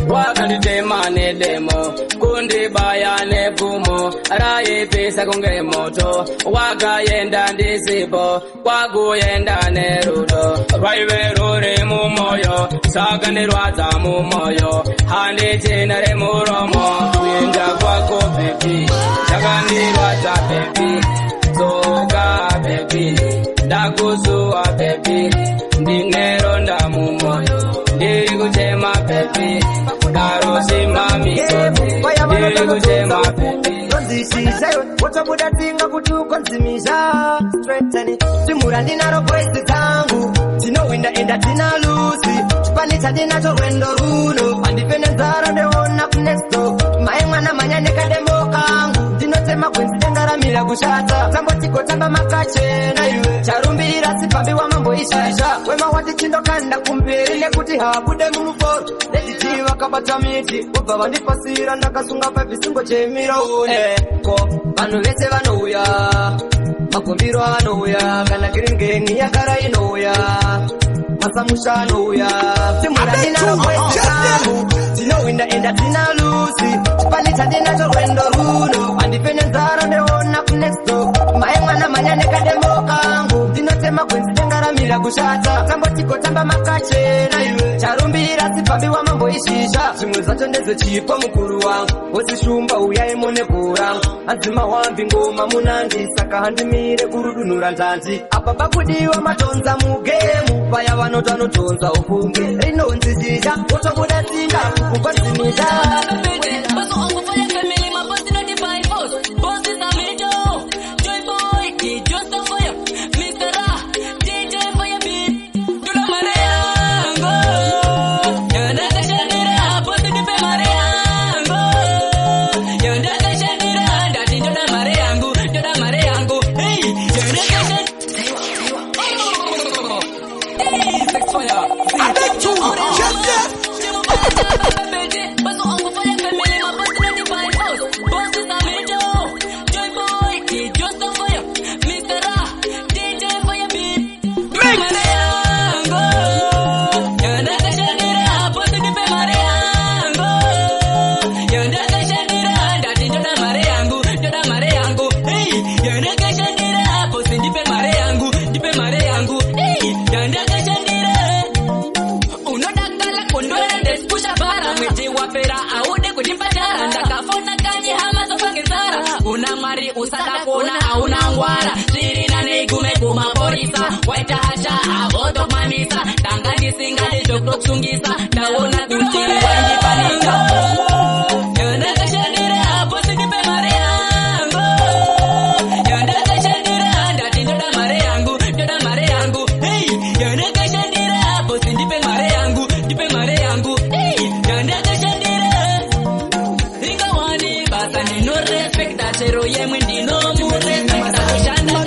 wakanditema nedemo kundibaya nepfumo raipisa kunge moto wakayenda ndisipo kwakuyenda nerudo rwaive ruri mumoyo saka ndirwadza mumoyo handichina remuromo kuenda kwako bebi chakandirwadza bebi tsoka bebi ndakuzuwa bebi ndineronda mumoyo ndiri kuchema bebi karosima misodzi ndiri kutema baby. Zhizha watabuda tinga kuti ukonzimisha straightani timura ndinaro voice dzangu tinowinda enda tina lusi chipani chatinacho rwendo runo andipene nzara ndeona kunesto mai mwana manyane kademo kangu ndinotema gwenzi dengaramira kushata tambotsigotamba makachena iwe charumbira sipambiwa mambo ishasha wema wati chindokanda kumberi nekuti habude mumuforo netichiva kabata miti wobva vandipasira ndakasunga pavisingo chemira une ko vanhu vese vanouya magombiro anouya kana giringengi yagara inouya masamusha anouya timura ndinarokwesamu tinowinda enda tina lusi chipani chandinacho rwendo runo andipene nzara ndeona kunesto mai mwana manyane kademo kangu ndinotema gwenzi dengaramira kushata tambotsigotamba makachena iwe charumbira sipambiwa mambo ishisha zvimwe zvacho ndezvechipo mukuru wangu wosishumba uyaimone kurangu anzima wambi ngoma munandi saka handimire kurudunura ndanzi apa pakudiwa matonza mugemu paya vanotwa notonza upunge rinonzi Zhizha wotobuda tinga kukwadzimisha waita hasha avotomanisa tanga ndisinga ndizvokusungisa ndaona kuti wandipanika yandakashandira hapo sindipe mare yangu yandakashandira ndati ndoda mare yangu hey yandakashandira hapo sindipe mare yangu ndipe mare yangu hey yandakashandira ingawani basa ndino respecta chero yemwe ndino murespecta kushanda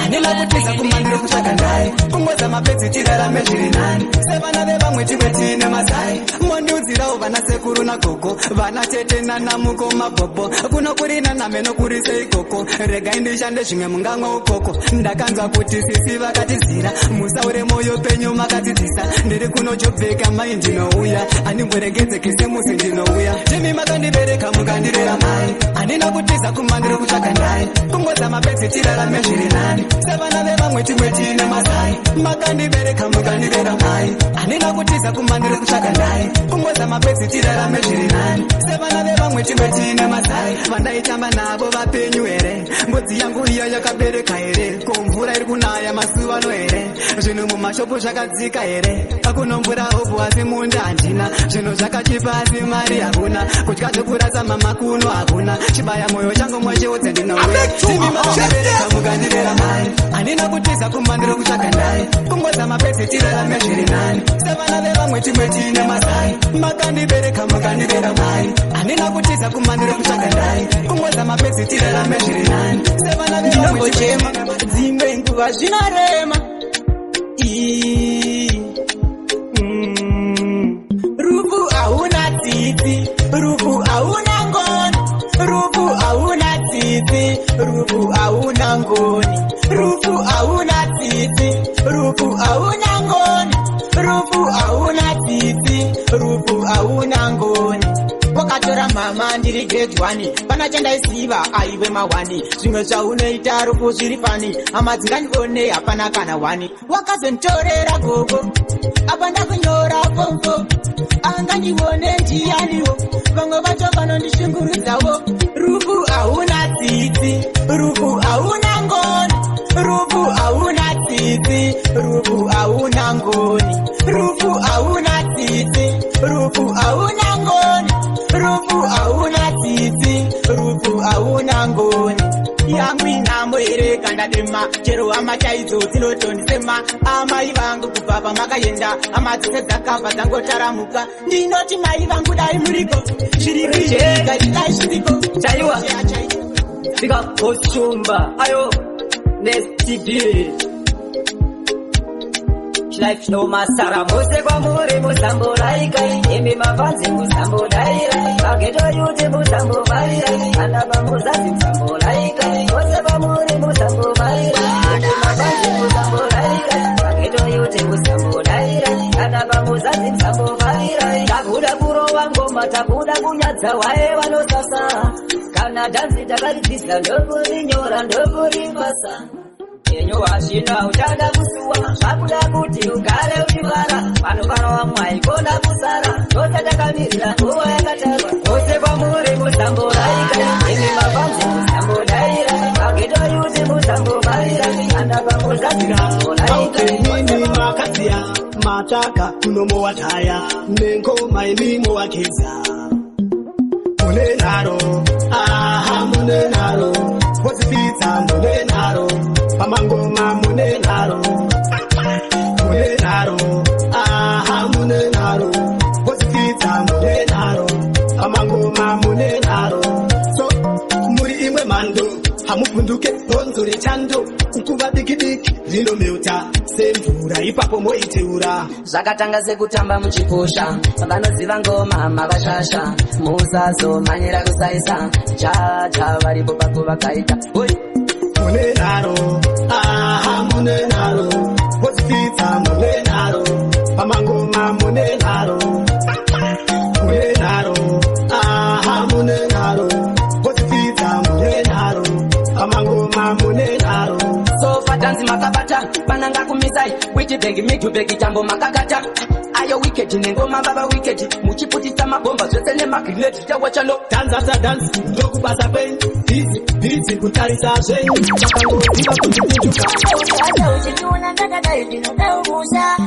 Anilakutiza kumandiro kushaka ndai Kumweza mapeti tirarame zviri nani Sevana vevamwe chimwe tine mazai Mondiudzirawo vana sekuru na gogo Vana tete nana muko mapopo Kuno kurina nameno kurise ikoko Rega indishande zvimwe mungamwe ukoko Ndakanzwa kuti sisi vakatizira Musaure moyo penyu makatidzisa Ndiri kuno chobveka mai ndinouya Andimboregedze kise musi ndinouya Timi makandibereka mukandirera mai Andina kutiza kumandiro kushaka ndai Kumweza mapeti tirarame zviri nani Sevana vevamwe chimwe tine mazai Makandibereka mukandirera mai Andina kutiza kumandiro kushaka ndai Kumweza mapeti tirarame zviri nani Sevana vevamwe chimwe tine mazai Vandaitamba navo vapenyu here Mbudzi yangu iyo yakabereka here Ko mvura iri kunaya masuvano here Zvinhu mumashopu zvakadzika here Akuno mvura hopu asi munda handina Zvinhu zvakachipa asi mari hakuna Kudya zvokurasa mama kuno hakuna Chibaya moyo changu mwachiudze ndinouya Timi makandibereka mukandirera mai Andina kutiza kumandiro kushaka ndai Kumweza mapeti tirarame zviri nani Sevana vevamwe chimwe tine mazai Makandibereka mukandirera mai Andina kutiza kumandiro kushaka ndai Kumweza mapeti tirarame zviri nani Sevana vevamwe chimwe dzimwe nguva zvinarema rufu hauna tsitsi rufu hauna ngoni rufu hauna tsitsi rufu hauna ngoni rufu hauna tsitsi rufu hauna ngoni rufu hauna tsitsi rufu hauna ngoni wakatora mama ndiri grade 1 pana chandaisiva aive mawani zvimwe zvaunoita rufu zviri pani hama dzingandione hapana kana 1 wakazonditorera gogo apa ndakunyora fomfo angandione ndianiwo vamwe vacho vanondishungurudzawo rufu hauna tsitsi rufu hauna ngoni rufu hauna tsitsi rufu hauna ngoni rufu hauna tsitsi rufu hauna ngoni rufu hauna ngoni yangu inambo ere kanda dema chero ama chaidzo dzinotondisema amai vangu kubva pamakayenda ama dzese dzakabva dzangotaramuka ndinoti mai vangu dai muriko zvirikuitika dai zviriko chaiwa Bika Kochumba ayo Nesti B Life no masara mose kwa muri musambo laikai emi mafanzi musambo dairai mageto yute musambo bairai anaba muzazi musambo laikai mose kwa muri musambo bairai emi mafanzi musambo laikai mageto yute musambo dairai anaba muzazi musambo bairai tabuda kurowa ngoma tabuda kunyadza wae vanosasa kana dansi takaridzisa ndokurinyora ndokurimasa Enyo washina uchada kusuwa Shakuda kuti ugare uchivara Panopano wa mwai kona kusara Tosa takamirira uwa yakatarwa Ose kwa muri musambo laika Imi mafamzi musambo daira Mageto yuti musambo maira Andaba muzazi musambo laika Nini makasia mataka kunomo wataya Nenkoma imimo wakeza Munenaro, aha munenaro Wazipita munenaro Pamangoma munenaro Munenaro, aha munenaro Wazipita munenaro Pamangoma munenaro So, muri imwe mando Hamupunduke ponzore chando Ukuba dikidiki, zino meuta Semvura, ipapo moiteura Zvakatanga sekutamba muchipusha Vanoziva ngoma mavashasha Musazo manyira kusaisa Chacha varipo pako vakaita Munenaro, aha munenaro Wazipita munenaro Pamangoma munenaro Munenaro, aha munenaro Wazipita munenaro Pamangoma munenaro So fatanzi makabata Pananga kumisai Wiki begi mitu begi jambo makakata Ayo wicked nengoma baba wicked Muchiputisa mabomba Zwese ne magrineti Chawa chano Tanzasa dance Ndoku basa pen Busy kutarisa zeng Chakango diva kututujuka Uchaja uchituna ndakada yudinoda umusha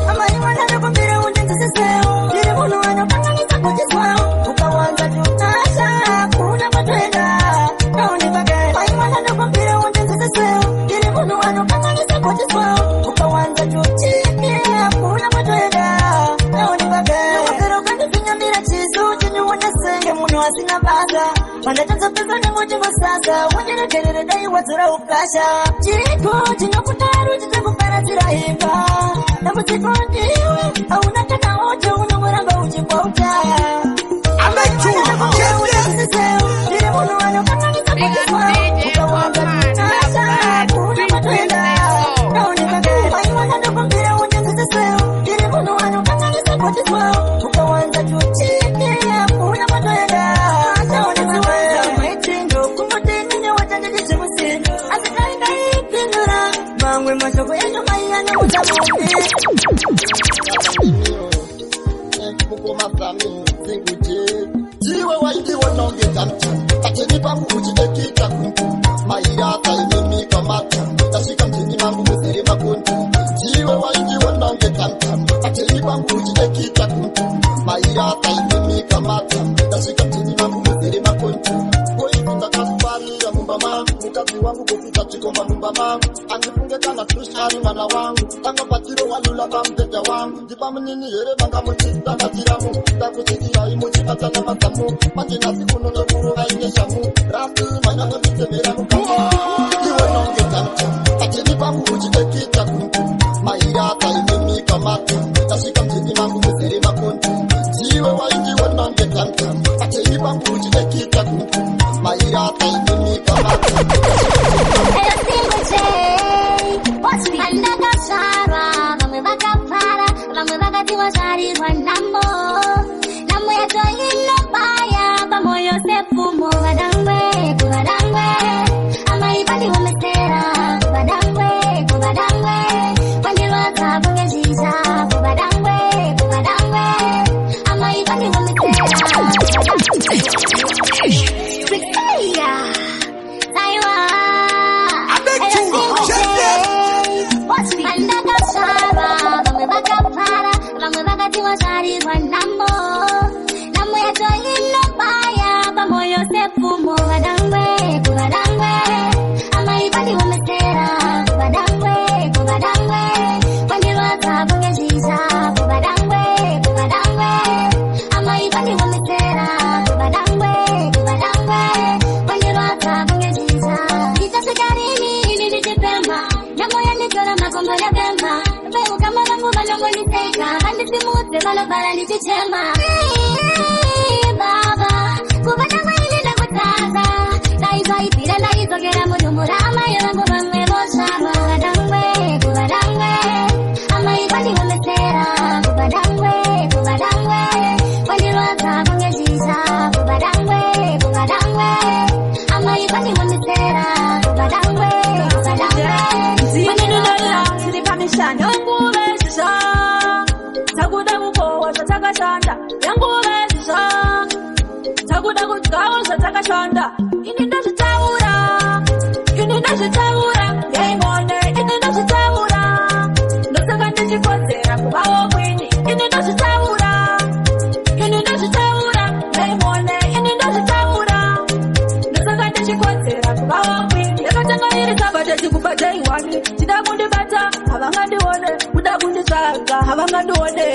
Ama iwana nakumbira undenzi siseo Jiri munu wanokanganisa kujiswao Ukawanza tukasha Kuna matwena Nauni bagay Ma iwana nakumbira undenzi siseo Jiri munu wanokanganisa kujiswao Ukawanza tuchikia Kuna matwena Nauni bagay Wakero kandi finyambira chisu Chinu wanasenge munu wasina baga Wandatanza pesa ni mujimu sasa Wanyere kerere dai wazura ukasha Chiko chinokutaru chitakupara zirahimba Namutiko ndiwe Auna kana oche unamuramba uchikwa utaya Amechu Cheseo Jire munu wano kanganisa kujiswa Ukawanga tunasha Kuna matwenda Nauni kage Waiwana nukumbira unjenzi siseo Jire munu wano kanganisa kujiswa Ukawanga tuchikia Kuna matwenda Nauni kage Mangwe mashoko eno mayana utamundi Kuko masami singuje Jiwe waidi wanonge tamtam Kateni pangu ujidekita kuntu Maira taimimi kamata Tashika mjini mangu mziri makuntu Jiwe waidi wanonge tamtam Kateni pangu ujidekita kuntu Maira taimimi kamata Tashika mjini mangu mziri makuntu Koivinda kasubari ya mumbama Mukazi wangu kupita chikomba mumbama Angifunge kana tushari mana wangu Tanga patiro walula kamteja wangu Jipa mnini yere banga mchita matiramu Takuchikia imuchipata na matamu Majina siku nuno kuru hainyeshamu Rafi maina nabite mera mukamu Iwe nonge tamtam Achini pangu ujidekita kuntu Maira taimimi kamata Tashika mjini mangu mziri makuntu Jiwe waingi wanonge tamtam Achini pangu ujidekita kuntu Maira taimimi kamata What's the end of the Sarah? Vamos bakapara, vamos bakatiwa sari wanambo. Namu ya toyino baya, vamos yo sefumo badangwe, kubadangwe. Ama ibadi wamesera, kubadangwe, kubadangwe. Wangilwa zabu ya Zhizha, kubadangwe, kubadangwe. Ama ibadi wamesera, Victoria, Taiwa. Vamos bakatiwa sari wanambo. Namu ya toyino baya, vamos yo sefumo wote vanobara ndichichema baba kuvana mwili nakutaza daizoipira daizogera mudumurama yevangu vamwe vosvarwa kuvadangwe amaiva ndihomesera kuvadangwe vandirwadza kunge zhizha kuvadangwe amaiva ndihomesera kuvadangwe vanenonara tiri pamishando nguve zhizha takuda kukohwa zvatakashanda yanguve zhizha takuda kudyawo zvatakashanda ini ndazvitaura yaimone ini ndazvitaura ndosaka ndichikodzera kuvawo kwini ini ndazvitaura yaimone ini ndazvitaura ndosaka ndichikodzera kuvawo kwini yakatanga iri sabata chikubadaiwani chida kundibata havangandione kuda kunditsvaga havangandione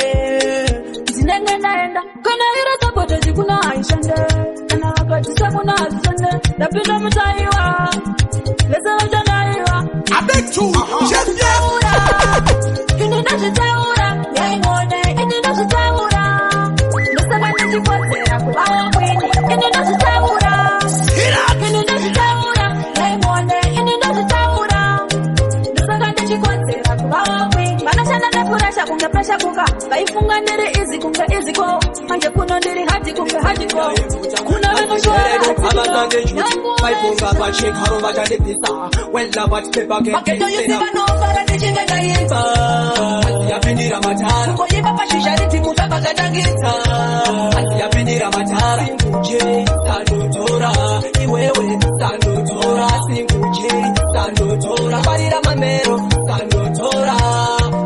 ndinenge ndaenda kana iri sabata chikuna haishande kana vakatisa kuna hazishande ndapinda mutaiwa lese vachandaiwa ini ndazvitaura yaimone ini ndazvitaura ndosaka ndichikodzera kuvawo kwini ini ndazvitaura yaimone ini ndazvitaura ndosaka ndichikodzera kuvawo kwini vanashanda nepurasha kunge presha kuka vaifunga ndiri izi kunge iziko manje kuno ndiri hadi kunge hadiko kuna vanoshora vaifunga vachekaro vachandibvisa wenda vatipepakemakedoyosivanovara ndichingendaimba asiyapindira matara ngoyiva pashizha ritimuta vakatangisa asiyapindira matara singuje sandotora iwewe sandotora singuje sandotora varira mamero sandotora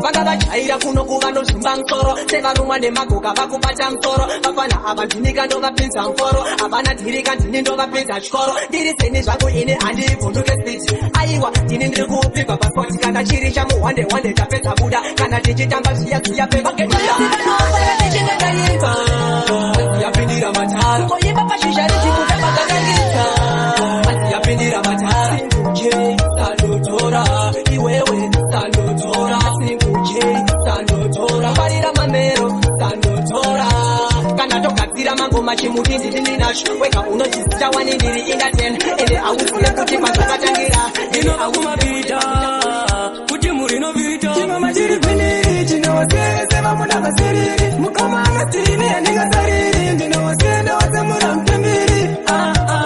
vana vajaira kuno kuva nozvimba musoro sevarumwa nemagoga vakubata musoro vafana ava ndinika ndovapinza muforo havana dhirika ndini ndovapinza chikoro ndiri seni zvangu ini handivhunduke spiti aiwa ndini ndiri kuupigwa paspoti kana chiri chamuhwande tapedza buda kana tichitamba zviya pepechinendaimba asiyapindira matara ngoimba pashizha richikuta vakatangisa asiyapindira matara singuje sandotora iwewe sandotora singuje sandotora varira mamero sandotora kana togadzira mangoma chimutindi ndinacho wega unochizita wani ndiri ingatena ende ausiye kuti pazvakatangira ino akumabita kuti muri novita chingoma chiri kwiniri chinoseva muna masiriri mukama angatini yaningasariri ndinosenda wasemura mpembiri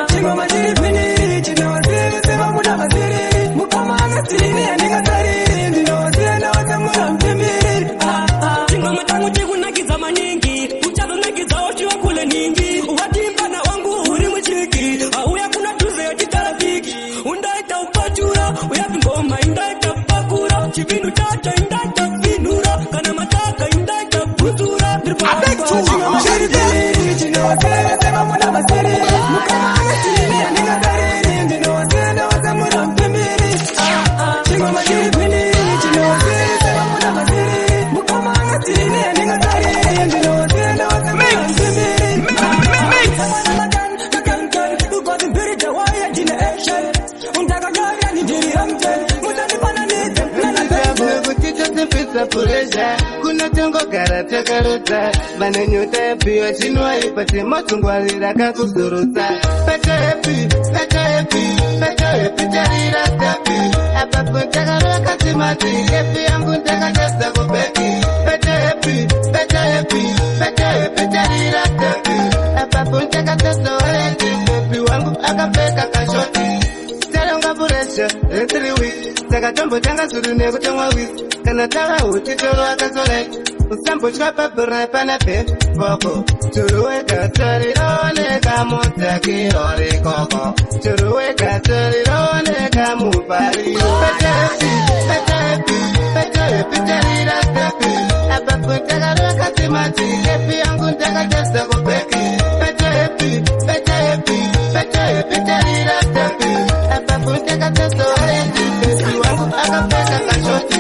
chingoma chiri kwiniri chinoseva muna masiriri mukama angatini yaningasariri ndinosenda wasemura mpembiri chingoma changu chikunakidza maningi uchazonakidzawo chiwa kule ningi watimbana wangu uri muchiki auya kuna tuze yochitarafiki undaita upachura uyati ngoma indaita pakura chipindu chacho indaita vinura kana mataka indaita buzura chinoseva muna masiriri mukama angatini yaningasariri ndinosenda wasemura mpembiri chingoma chiri kwiniri chinoseva muna masiriri mukama angatini yaningasariri ndinosenda wasemura mpembiri kuna tongogara takarota vanonyota yapiwa chinoaipati motongwarira kakuzorotsa pataepi tarira tapi apapo takarakatsimati epi yangu ndakatasa kupeki pataepi tarira tapi apapo takatasa wareti epi wangu akapeka kashoti taronga puresha 3 weeks takatombo tanga suru nekutomwa weeks kana takautitoro akazolai usambotya papura pana pepoko turuweka tarironeka mutakirorikoko turuweka tarironeka mupariro petepi tarira tepi apapo takarakatsimati epi yangu ndakatasa kupeki petepi tarira tepi apapo takatasa wareti epi wangu akapeka kashoti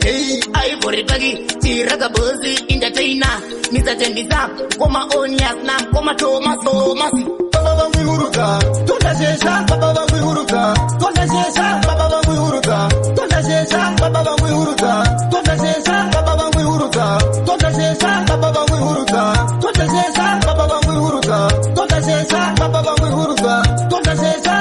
Hey, Ivory Baggy, Tiraga Buzzy, entertainer, Mr. Tendisa, Koma Onias, Nam, Koma Thomas, Thomas. Baba Bangi Uruka, Tonda Zhizha, Baba Bangi Uruka, Tonda Zhizha, Baba Bangi Uruka, Tonda Zhizha, Baba Bangi Uruka, Tonda Zhizha, Baba Bangi Uruka, Tonda Zhizha, Baba Bangi Uruka, Tonda Zhizha, Baba Bangi Uruka, Tonda Zhizha, Baba Bangi Uruka, Tonda Zhizha.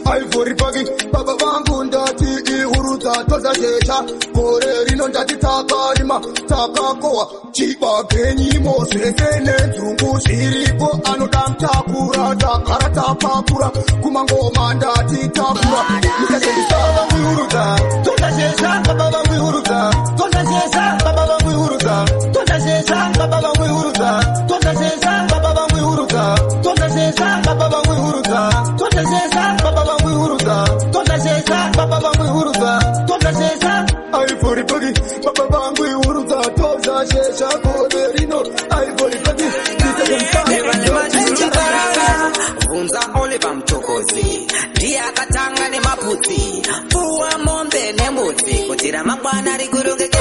Ivory Baggy, Baba Bangu Ndati Uruka, Tonda Zhizha, Kore Rino Ndati Takarima, Takakoa, Chiba Kenyi Mosese Nzungu Shiripo Anodam Takura, Takarata Papura, Kumango Mandati Takura, Nikasendisa Bangu Uruka, Tonda Zhizha, Baba Bangu Uruka, Tonda Zhizha, Baba Bangu Uruka, Tonda Zhizha, Baba Bangu Uruka, Tonda Zhizha, Baba Bangu Uruka, Tonda Zhizha, Baba Bangu Uruka, Tonda Zhizha, Baba Bangu Uruka, Tonda Zhizha, Baba Bangu Uruka, Tonda Zhizha, Ivory Baggy, Baba Bangu Uruka, Tonda Zhizha, Koderino, Ivory Baggy, Vunza Oliver Mchokozi, Dia Katanga ni maputi, Pua Mombe ne mbuzi, Kutira mabwana rigurungeke.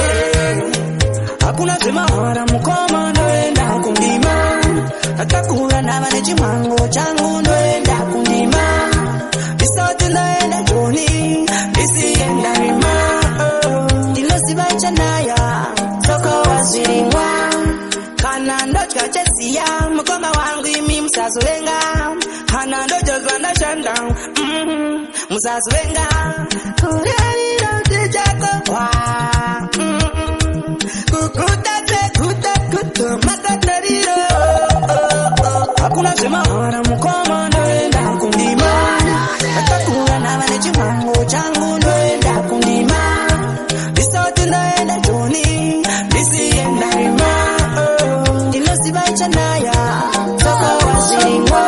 Hakuna zimahara mukoma ndoenda kundima, Atakula na maneji mango changu ndoenda kundima, Bisoti ndoenda joni, Bisi enda rima, Dilosi bacha naya, Soko waziringwa, Kana ndochka chesia, Mukoma wangu imi msazulenga, Hana ndojozwa na shanda, Msazulenga, Kurani ndojako wa, Kuta, makatariro, Hakuna semahara mukoma ndoenda kundima, Atakula na maneji mango changu ndoenda kundima, Bisoti ndoenda joni, Bisi enda rima, Dilosi bacha naya, Soko waziringwa.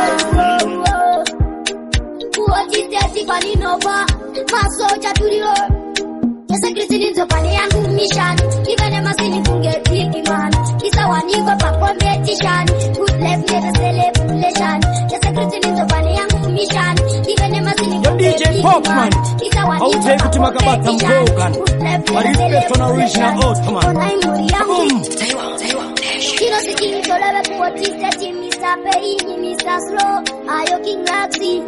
Uotiteti palinova, Masocha tulilo, Yesa Kristini nzopane yangu mission, Kivene masini kunge piki man, Kisa waniko pa competition, Good life never celebration, Yesa Kristini nzopane yangu mission, Kivene masini kunge piki man, Kisa waniko pa competition, Good life never celebration, Kona imuri yangu, Kino sikini tolebe kuotiteti, Mr. Peini, Mr. Slow, Ayo King Lapsi,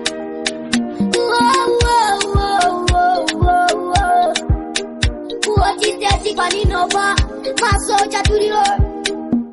Uotiteti palinova, Masocha tulilo,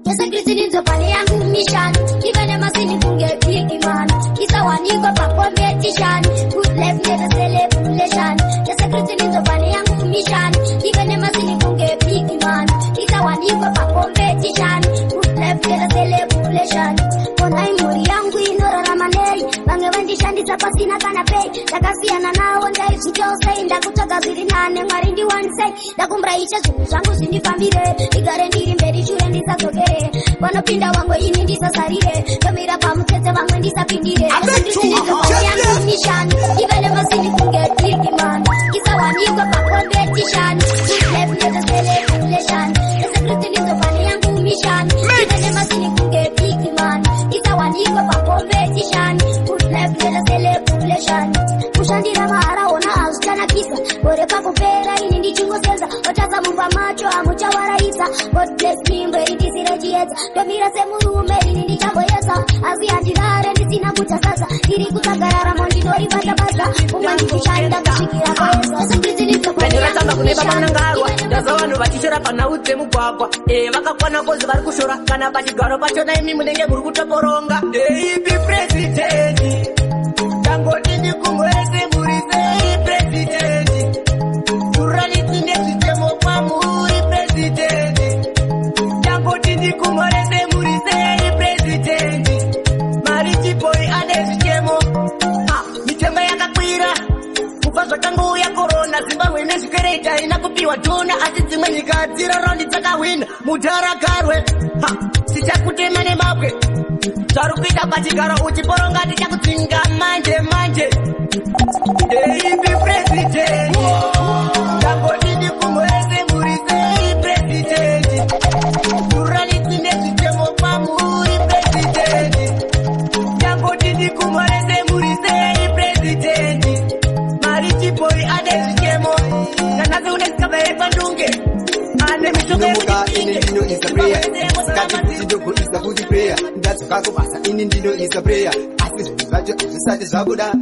Yesa Kristini nzopane yangu mission, Kivene masini kunge piki man, Kisa waniko pa competition, Good life never celebration, Yesa Kristini nzopane yangu mission, Kivene masini kunge piki man, Kisa waniko pa competition, Good life never celebration, Kona imuri yangu inora ramanei, Bange wendishandisa pasina kana pay, Takasiana nao ndai sujose, Ndakutoka ziri nane marindi wansei, Ndakumbraisha zungu zangu sindifambire, Igare ndiri mberi shure ndisazogere, Wanopinda wango ini ndisasarire, Yomira pa mtete wango ndisapindire, Kristini nzopane yangu mission, Kivene masini kunge piki man, Kisa waniko pa competition, Good life never celebration, Yesa Kristini nzopane yangu mission, Kivene masini kunge piki man, Kisa waniko pa competition, Good life never celebration, Kushandira mahara ona azutana kisa, Bore pa kupera ini ndichungo senza, Otaza mumba macho amucha waraisa, God bless me mberi tisire jieta, Domira semurume ini ndichambo yesa, Azi anjinare ndisina kucha sasa, Iri kutagarara mondi dori bata basa, Umani kushanda kushikira kwa yesa, Yesa Kristini nzopane Tamba kuneba manangarwa, Daza wanu bakishora pana ute mugwagwa, Vakakwana kozi vari kushora, Kana pachigaro pacho na imi munenge muri kutoporonga, Ipi presidenti, Tangoti ndikumwese muri sei presidenti, Kuraliti ndezvitemo kwamuri presidenti, Tangoti ndikumwese muri sei presidenti, Marichipoi ane zvitemo, Mitengo yakakwira, Kubva zvakangouya korona, Zimbabwe nezvikwereta ina kupiwa dhona, Asi dzimwe nyika dziraraundi dzakahwina, Mudhara garwe, Tichakutema nemabwe, Zvarikuita pachigaro uchiporonga tichakudzinga manje, Ipi presidenti, Tangoti ndikumwese muri sei presidenti, Kuraliti ndezvitemo kwamuri presidenti, Tangoti ndikumwese muri sei presidenti, Marichipoi ane zvitemo, Kana seune zikabere pandunge, kuti prayer ndatsoka kubasa ini ndino isa prayer asi zvinhu zvacho hazvisati zvabuda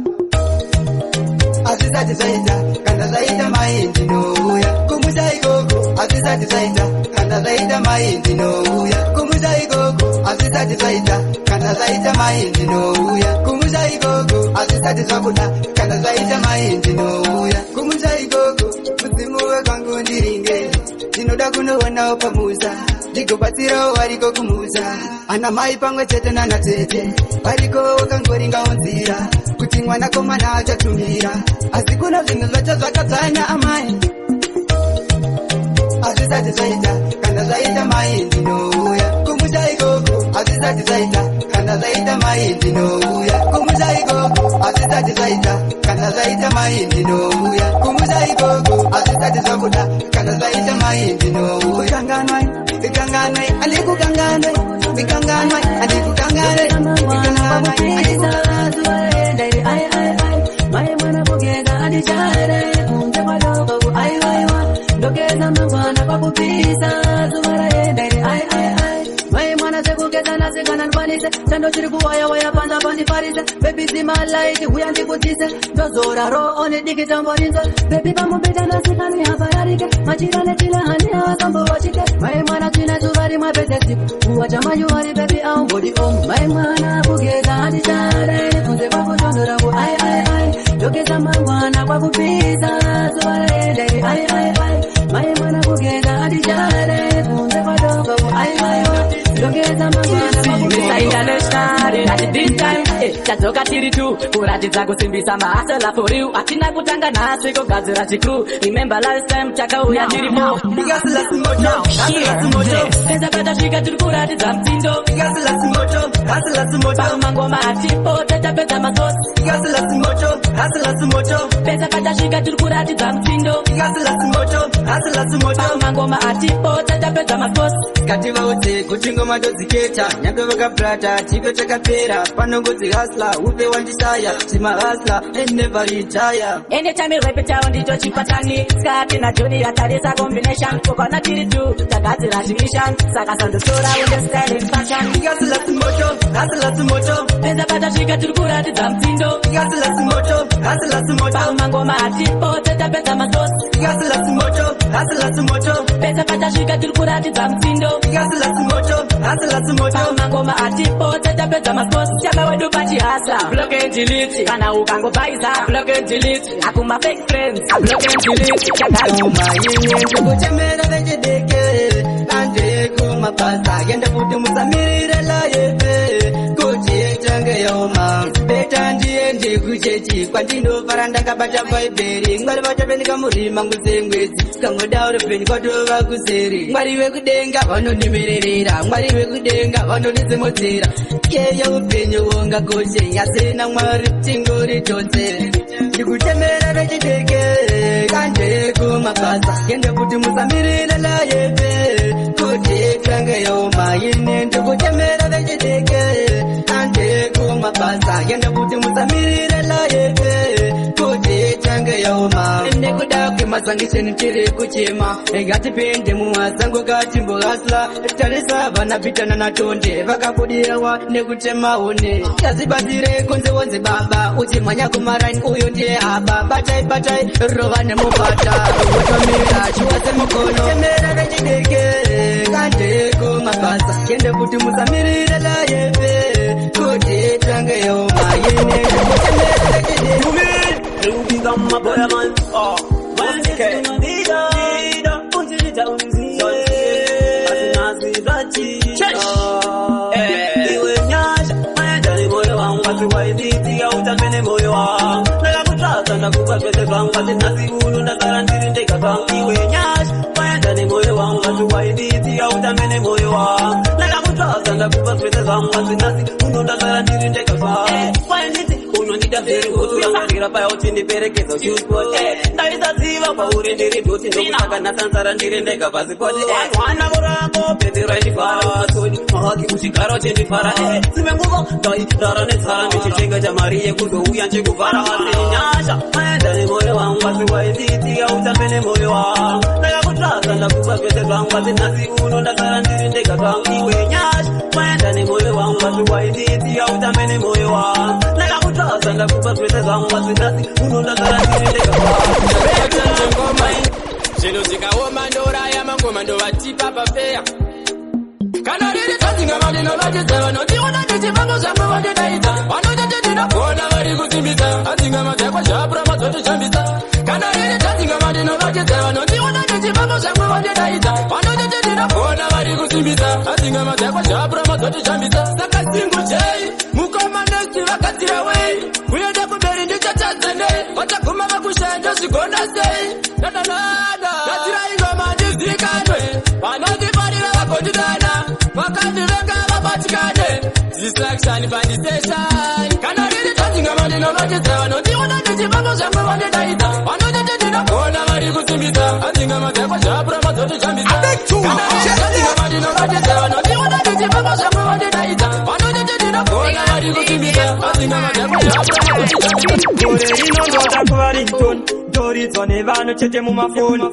hazvisati zvaita kana zvaita mai ndinouya kumusha ikoko hazvisati zvaita kana zvaita mai ndinouya kumusha ikoko hazvisati zvaita kana zvaita mai ndinouya kumusha ikoko hazvisati zvabuda kana zvaita mai ndinouya kumusha ikoko mudzimu wekangu ndiringe ndinoda kunoonawo pamuza ndigobatsirawo variko kumuza ana mai pamwe chete nana tete variko wakangoringawo nzira kuti mwanakomana achatumira asi kuna zvinhu zvacho zvakadzanya amai hazvisati zvaita kana zvaita mai ndinouya kumusha ikoko hazvisati zvaita kana zvaita mai ndinouya kumusha ikoko hazvisati zvaita kana zvaita mai ndinouya kumusha ikoko hazvisati zvabuda kana zvaita mai ndinouya kanganwai kanganwai andikukanganwai kanganwai andikukanganwai mai mwana kugeza adichare kunze kwadogo aiwaiwa ndogeza mangwana kwakupisa zuva raenda iri mai mwana sekugeza nasikana ndikwanise chando chiri kuwaya waya panza pandiparise bebi zimalaiti huya ndikutise ndozora roone diki tamborinze bebi pamubita nasikani hapararike machira netile hani hasambowochike mai mwana twina zuva rimwe pese siku uwa chamayuwari bebi aumbodi omu mai mwana kugeza adichare kunze kwakutondora ku ndogeza mangwana kwakupisa zuva raenda iri mai mwana kugeza adichare kunze kwadogo ku ndogeza mangwana kwakupisa at this time tadzoka tiri tu kuratidza kusimbisa mahasela for you atina kutanga nhasi kugadzira chikru remember last time takauya tiripo pesa patasvika tiri kuratidza mtindo pamangoma atipo tatapedza masosi pesa patasvika tiri kuratidza mtindo pamangoma atipo tatapedza masosi kativaudze kuti ngoma ndodziketa nyange vakabrata chipe chakapera panongodzi hasla upe wandishaya timahasla and never retire anytime repetawo ndicho chipatani skati najoni yatarisa combination kokona tiri tu tagadzira zvimission saka sandotora understanding pattern hasla simoto pesa patasvika tiri kuratidza mtindo hasla simoto pamangoma atipo tatapedza masosi hasla simoto pesa patasvika tiri kuratidza mtindo hasla simoto pamangoma atipo tatapedza masosi chama wedu pachihasa block and delete kana ukangobaiza block and delete akuma fake friends block and delete chakauma kuchemera vechideke andekuma yenda kuti musamirire layepe kuti change yoma beta ndiende kuchechi kwandinofara ndakabata bhaibheri mwari vachapenika murima nguzengwedzi kangodauro peni kwatova kuzeri mwari vekudenga vanondimirerera mwari vekudenga vanondisimudzira yeyo upenyu wonga koshe yasina mwari tingori tose ndikutemera vechideke kandekumabasa yende kuti musamirire layepe kuti change yoma ine ndikutemera vechideke andekukumabasa yende kuti musamirire layepe kuti change yoma nekuda kwemazangisheni tiri kuchema ngatipinde mumasango katimbohasla tarisa vanapitana natonde vakabudirawa nekutemaone kazibatire kunze wonze baba uchimhanya kumaraini uyo ndiye haba batai rova nemubata utomira chiwase mukono temera vechideke kandekumabasa yende kuti musamirire layepe kuti change yoma yene kutemera vechideke Rubiga maboya man, manike Nida, unjita unziye Asinazi zachi Iwe nyasha, mayajani moyo wangu Watu waiditi ya utamene moyo wangu Naka kutrasa na kupapete kwangu Wati nasi ulu na karantiri ndeka kwangu Iwe nyasha, mayajani moyo wangu Watu waiditi ya utamene moyo wangu Naka kutrasa na kupapete kwangu Wati nasi ulu na karantiri ndeka kwangu unonida mberi kuturangarira paya uchindiperekeza uchiuspot ndaisaziva pauri ndiri doti ndokusaka nasansara ndiri ndega pasipoti wana kurango petera indifara soni mahaki kuchigara uchindifara dzimwe nguva ndaidara netsara ndichitenga chamari yekuzouya nchikuvhara asinyasha maenda nemoyo wangu asiwaiditiya utambe nemoyo wangu ndakakutsvaga ndakupa pese zvangu asinasi uno ndasara ndiri ndega zvangu iwe nyasha maenda mazuwa iditi ya utamene moyo wa naka kutosa ndakupa swete zangu wasindasi unonda zaratindeka ngoma zvinhu zvikaoma ndoraya mangoma ndovatipa papea kana riri tanzinga vandinovatidza vanondiona ndichivambo zvamwe vandidaidza vanotete ndinogona vari kusimbisa adzinga madzakwa zvapura madzotishambisa kana riri tanzinga vandinovatidza vanondiona ndichivambo zvamwe vandidaidza vanotete ndinogona vari kusimbisa adzinga madzakwa zvapura madzotishambisa saka singu jei mukoma nesti vakadzira wei kuenda kumberi ndichatadzanei vachaguma vakushanja zvigona sei nadanada gadzirai ngoma ndizikanwe vanondifarira vakondidana vakandivenga vabatikane distraction pandistation kana riri tanzinga vandinovatidza vanondiona ndichivambo zvamwe vandidaidza vanotete ndinogona vari kusimbisa adzinga madzakwa zvapura madzotishambisa kana riri tanzinga vandinovatidza vanondiona ndichivambo zvamwe vandidaidza vanotete ndinogona vari kusimbisa adzinga madzakwa zvapura madzotishambisa gore rinongoda kuva ringtone ndoridzwa nevanhu chete mumafoni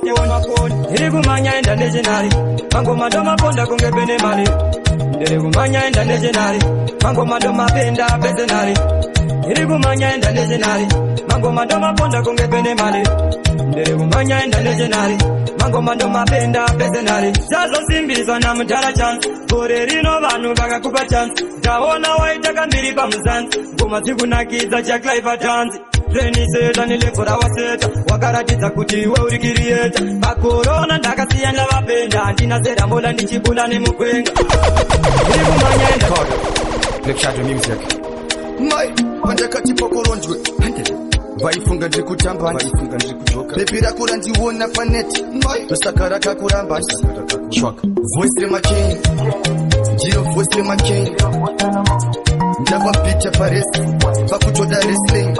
iri kumanya enda nechenhari mangoma ndomaponda kunge pene mari ndiri kumanya enda nechenhari mangoma ndomapenda pezenhari iri kumanya enda nechenhari mangoma ndomaponda kunge pene mari ndiri kumanya enda nechenhari mangoma ndomapenda pezenhari chazosimbiswa namudhara chance gore rino vanhu vakakupa chance ndaona waita kambiri pamuzanzi ngoma dzikunakidza chaclive tanzi reniseta nelebhora waseta wakaratidza kuti iwe uri kiriyeta pakorona ndakasiya ndavapenda handina serambola ndichibula nemugwenga iri kumanya enda Lecture music mai pandakati pokoronjwe vaifunga ndikutamba bebi rako randiona paneti dosaka rakakuramba voice remaking ndiro voice remaking ndavapita paresi vakutoda wrestling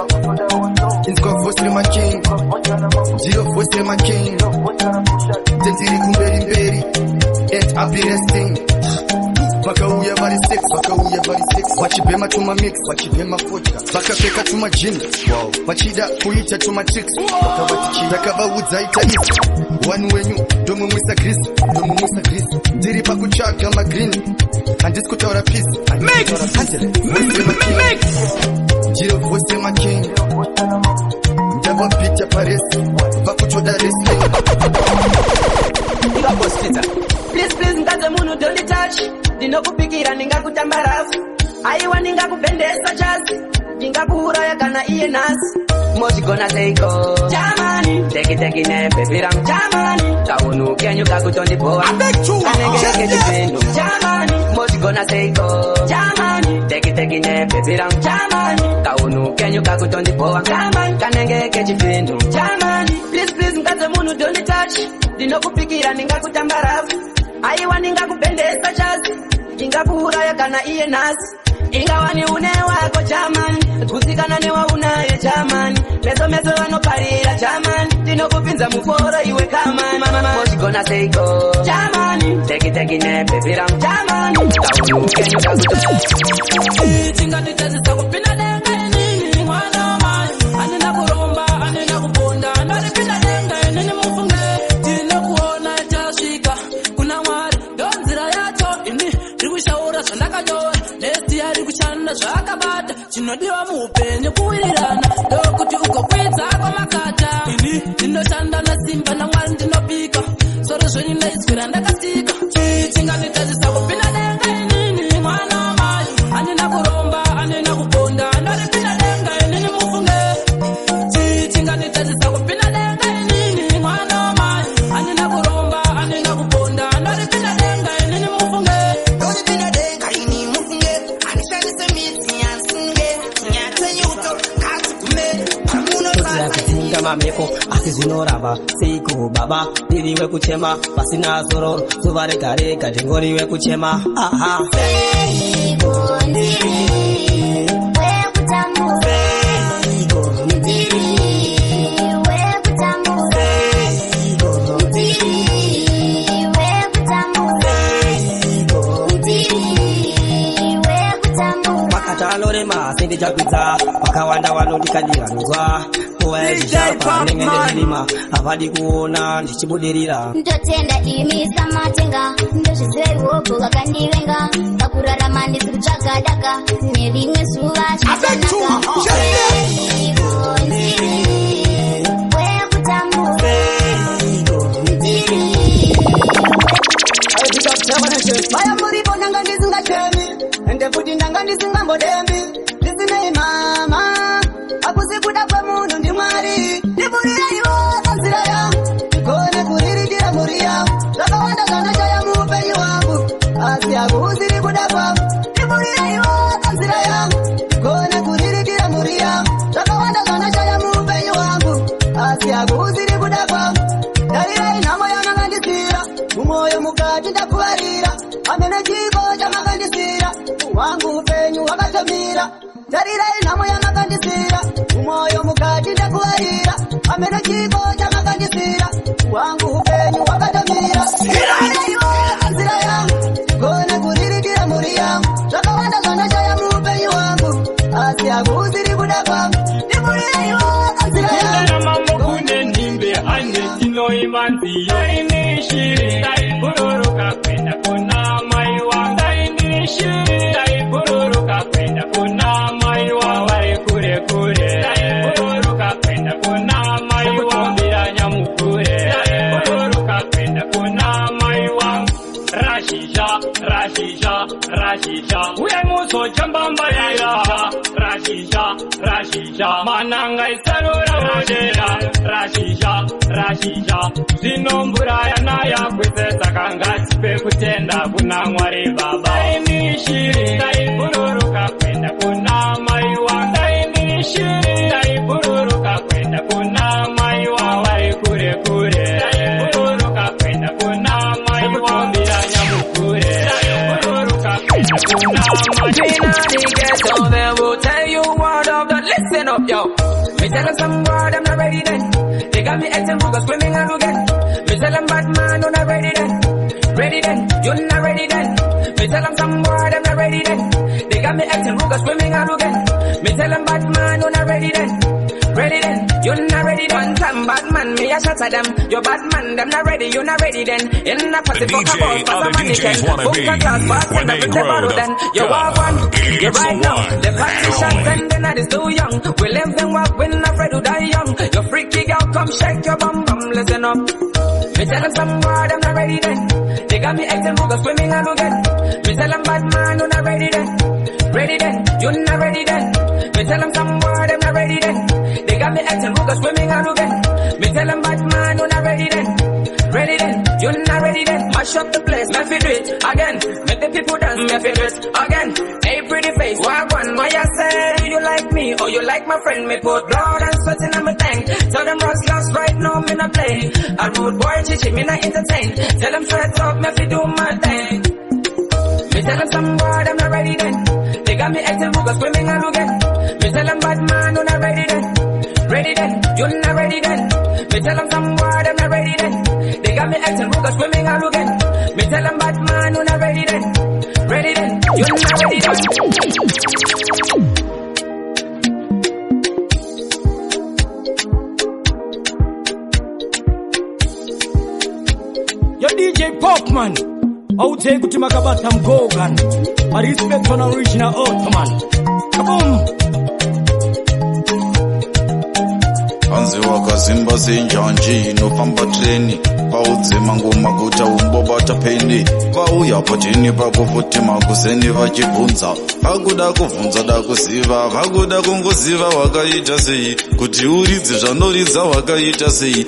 inzwa voice remaking ndiro voice remaking ndenziri kumberi and I'll be resting vakauya vari sex vachibhema tuma mix vachibhema vodka vakapfeka tuma jeans vachida kuita tuma tricks vakavaudza ita izvi wani wenyu ndomumwisa grisi ndiri pakutsvaga magreen handisi kutaura peace ndiro voice remaking ndavapita paresi vakutoda wrestling please ngaze munhu don't touch ndinokupikira ndingakutamba rafu aiwa ndingakubhendesa chasi ndingakuuraya kana iye nhasi mochigona seiko jamani teki nebebi rangu jamani kaunukenyu kakutondiboa anengereke chipindu jamani mochigona seiko jamani teki nebebi rangu jamani kaunukenyu kakutondiboa jamani kanengeke chipindu jamani please ngaze munhu don't touch ndinokupikira ndingakutamba rafu aiwa ndingakubhendesa chasi ndingakuuraya kana iye nhasi ingawani une wako jamani kusikana newaunaye jamani meso vanoparira jamani ndinokupinza muforo iwe kamani mochigona seiko jamani teki nebebi rangu jamani kaunukenyukakutingatitazisa kupinda denga enini mwana mai anena kuromba anena kuponda ndaripinda denga enini mufunge tinokuona tasvika kuna mwari ndonzira yacho ini rikushaura zvandakanyora nesti yari kushanda zvakabata chinodiwa muupenyu kuwirirana ndokuti ugokwidza kwamakata ini ndinoshanda nesimba namwari ndinopika soro zvenyu ndaizwira ndakasika chinganitazisa kupinda denga inini mwana mai anena kuromba anena kuponda ndaripinda denga inini mufunge chinganitazisa kupinda denga inini mwana mai anena kuromba anena kuponda ndaripinda denga inini mufunge ndoripinda denga ini mufunge anishandise miti yansunge nyatenyuto katukumeri kutinga mameko asi zvinorava seiko baba ndiriwe kuchema pasina zororo zuva rega ndingoriwe kuchema aha ndichapedza vakawanda vanondikandiranzwa nguva yazvishapa nenge ndezvirima havadi kuona ndichibudirira ndotenda imi samatenga ndozvizeruoko vakandivenga pakurarama ndiri kutsvaga daka nerimwe zuva zvichakanaka Vaya muripo nanga ndisingachemi ende futi nanga ndisingambodembi ndisinei mama akusi kuda kwemunhu ndi Mwari ndiburiraiwo panzira yangu ndikone kuriritira mhuri yangu zvakawanda zvanoshaya muupenyu hwangu asi hakusiri kuda kwangu ndiburiraiwo panzira yangu ndikone kuriritira mhuri yangu zvakawanda zvanoshaya muupenyu hwangu asi hakusiri kuda kwangu tarirai nhamo yamakandisira mumwoyo mukati ndakuvarira amene chiko chamakandisira wangu upenyu wakatomira tarirai nhamo yamakandisira mumwoyo mukati ndakuvarira amene chiko chamakandisira wangu upenyu wakatomira ndiburiraiwo panzira yangu ndikone kuriritira mhuri yangu zvakawanda zvanoshaya muupenyu wangu asi hakusiri kuda kwangu ndiburiraiwo panzira yangu kune nhimbe ane chinoimanziyo inishiri daibururuka kwenda kuna mai wangu dainishiri daibururuka kwenda kuna mai wangu vari kure kure daibururuka kwenda kuna mai wangu bila nyamukure daibururuka kwenda kuna mai wangu Zhizha, Zhizha, Zhizha, uye muso chambambarira Zhizha, Zhizha, mananga isarura wodera Zhizha, Zhizha, zinomburaya naya kwesesa kangati pekutenda kuna Mwari Baba dainishiri daibururuka kwenda kuna mai wangu dainishiri daibururuka kwenda kuna mai wangu vari kure kure daibururuka kwenda kuna mai wangu bila nyamukure daibururuka kwenda kuna mai they will tell you word of the listen up, yo. Me tell them some word, I'm not ready then. They got me acting bogus, swimming and again. Me tell them bad man, you're not ready then. Ready then, you're not ready then. Me tell them some word, I'm not ready then. They got me acting bogus, swimming and again. Me tell them bad man, you're not ready then. Ready then, you're not ready then. One time bad man, me a shot at them. You're bad man, them not ready, you're not ready then. In the Pacific, other DJs wanna be when they grow then. You are one, you're right now. The party shots and then is too young. We live and walk, we're not afraid to die young. You freaky girl, come shake your bum bum, listen up. Me tell them some word, I'm not ready then. They got me acting bogus, swimming and again. Me tell them bad man, you're not ready then. Ready then, you're not ready then. Me tell them some word, I'm not ready then. They got me acting bogus, swimming and again. Me tell them bad man, you're not ready then. Ready then, you're not ready then. Mash up the place, me fi do it again. Make the people dance, me fi do it again. Hey pretty face, what one? Why you say? Do you like me or you like my friend? Me put blood and sweat in my tank. Tell them rustlers right now, me not play. A rude boy chichi, me not entertain. Tell them straight up, me fi do my thing. Me tell them some word, I'm not ready then. They got me acting bogus, swimming and again. Me tell them bad man, you're not ready then. Ready then, you're not ready then. Me tell them some word, I'm not ready then. They got me acting bogus, swimming and again. Me tell them bad man, you're not ready then. Ready then, you're not ready then. Yo DJ Popman, aute kuti makabata mgogan. My respect on original Ottoman. Kaboom! Anzi wakazimba senjanji inofamba treni vaudzima ngoma guta umbobata peni vauya patini papo futi makuseni vachibvunza vakuda kubvunza da kuziva vakuda kungoziva wakaita sei kuti uridze zvanoridza wakaita sei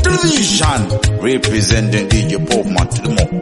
television representing DJ Popman to the more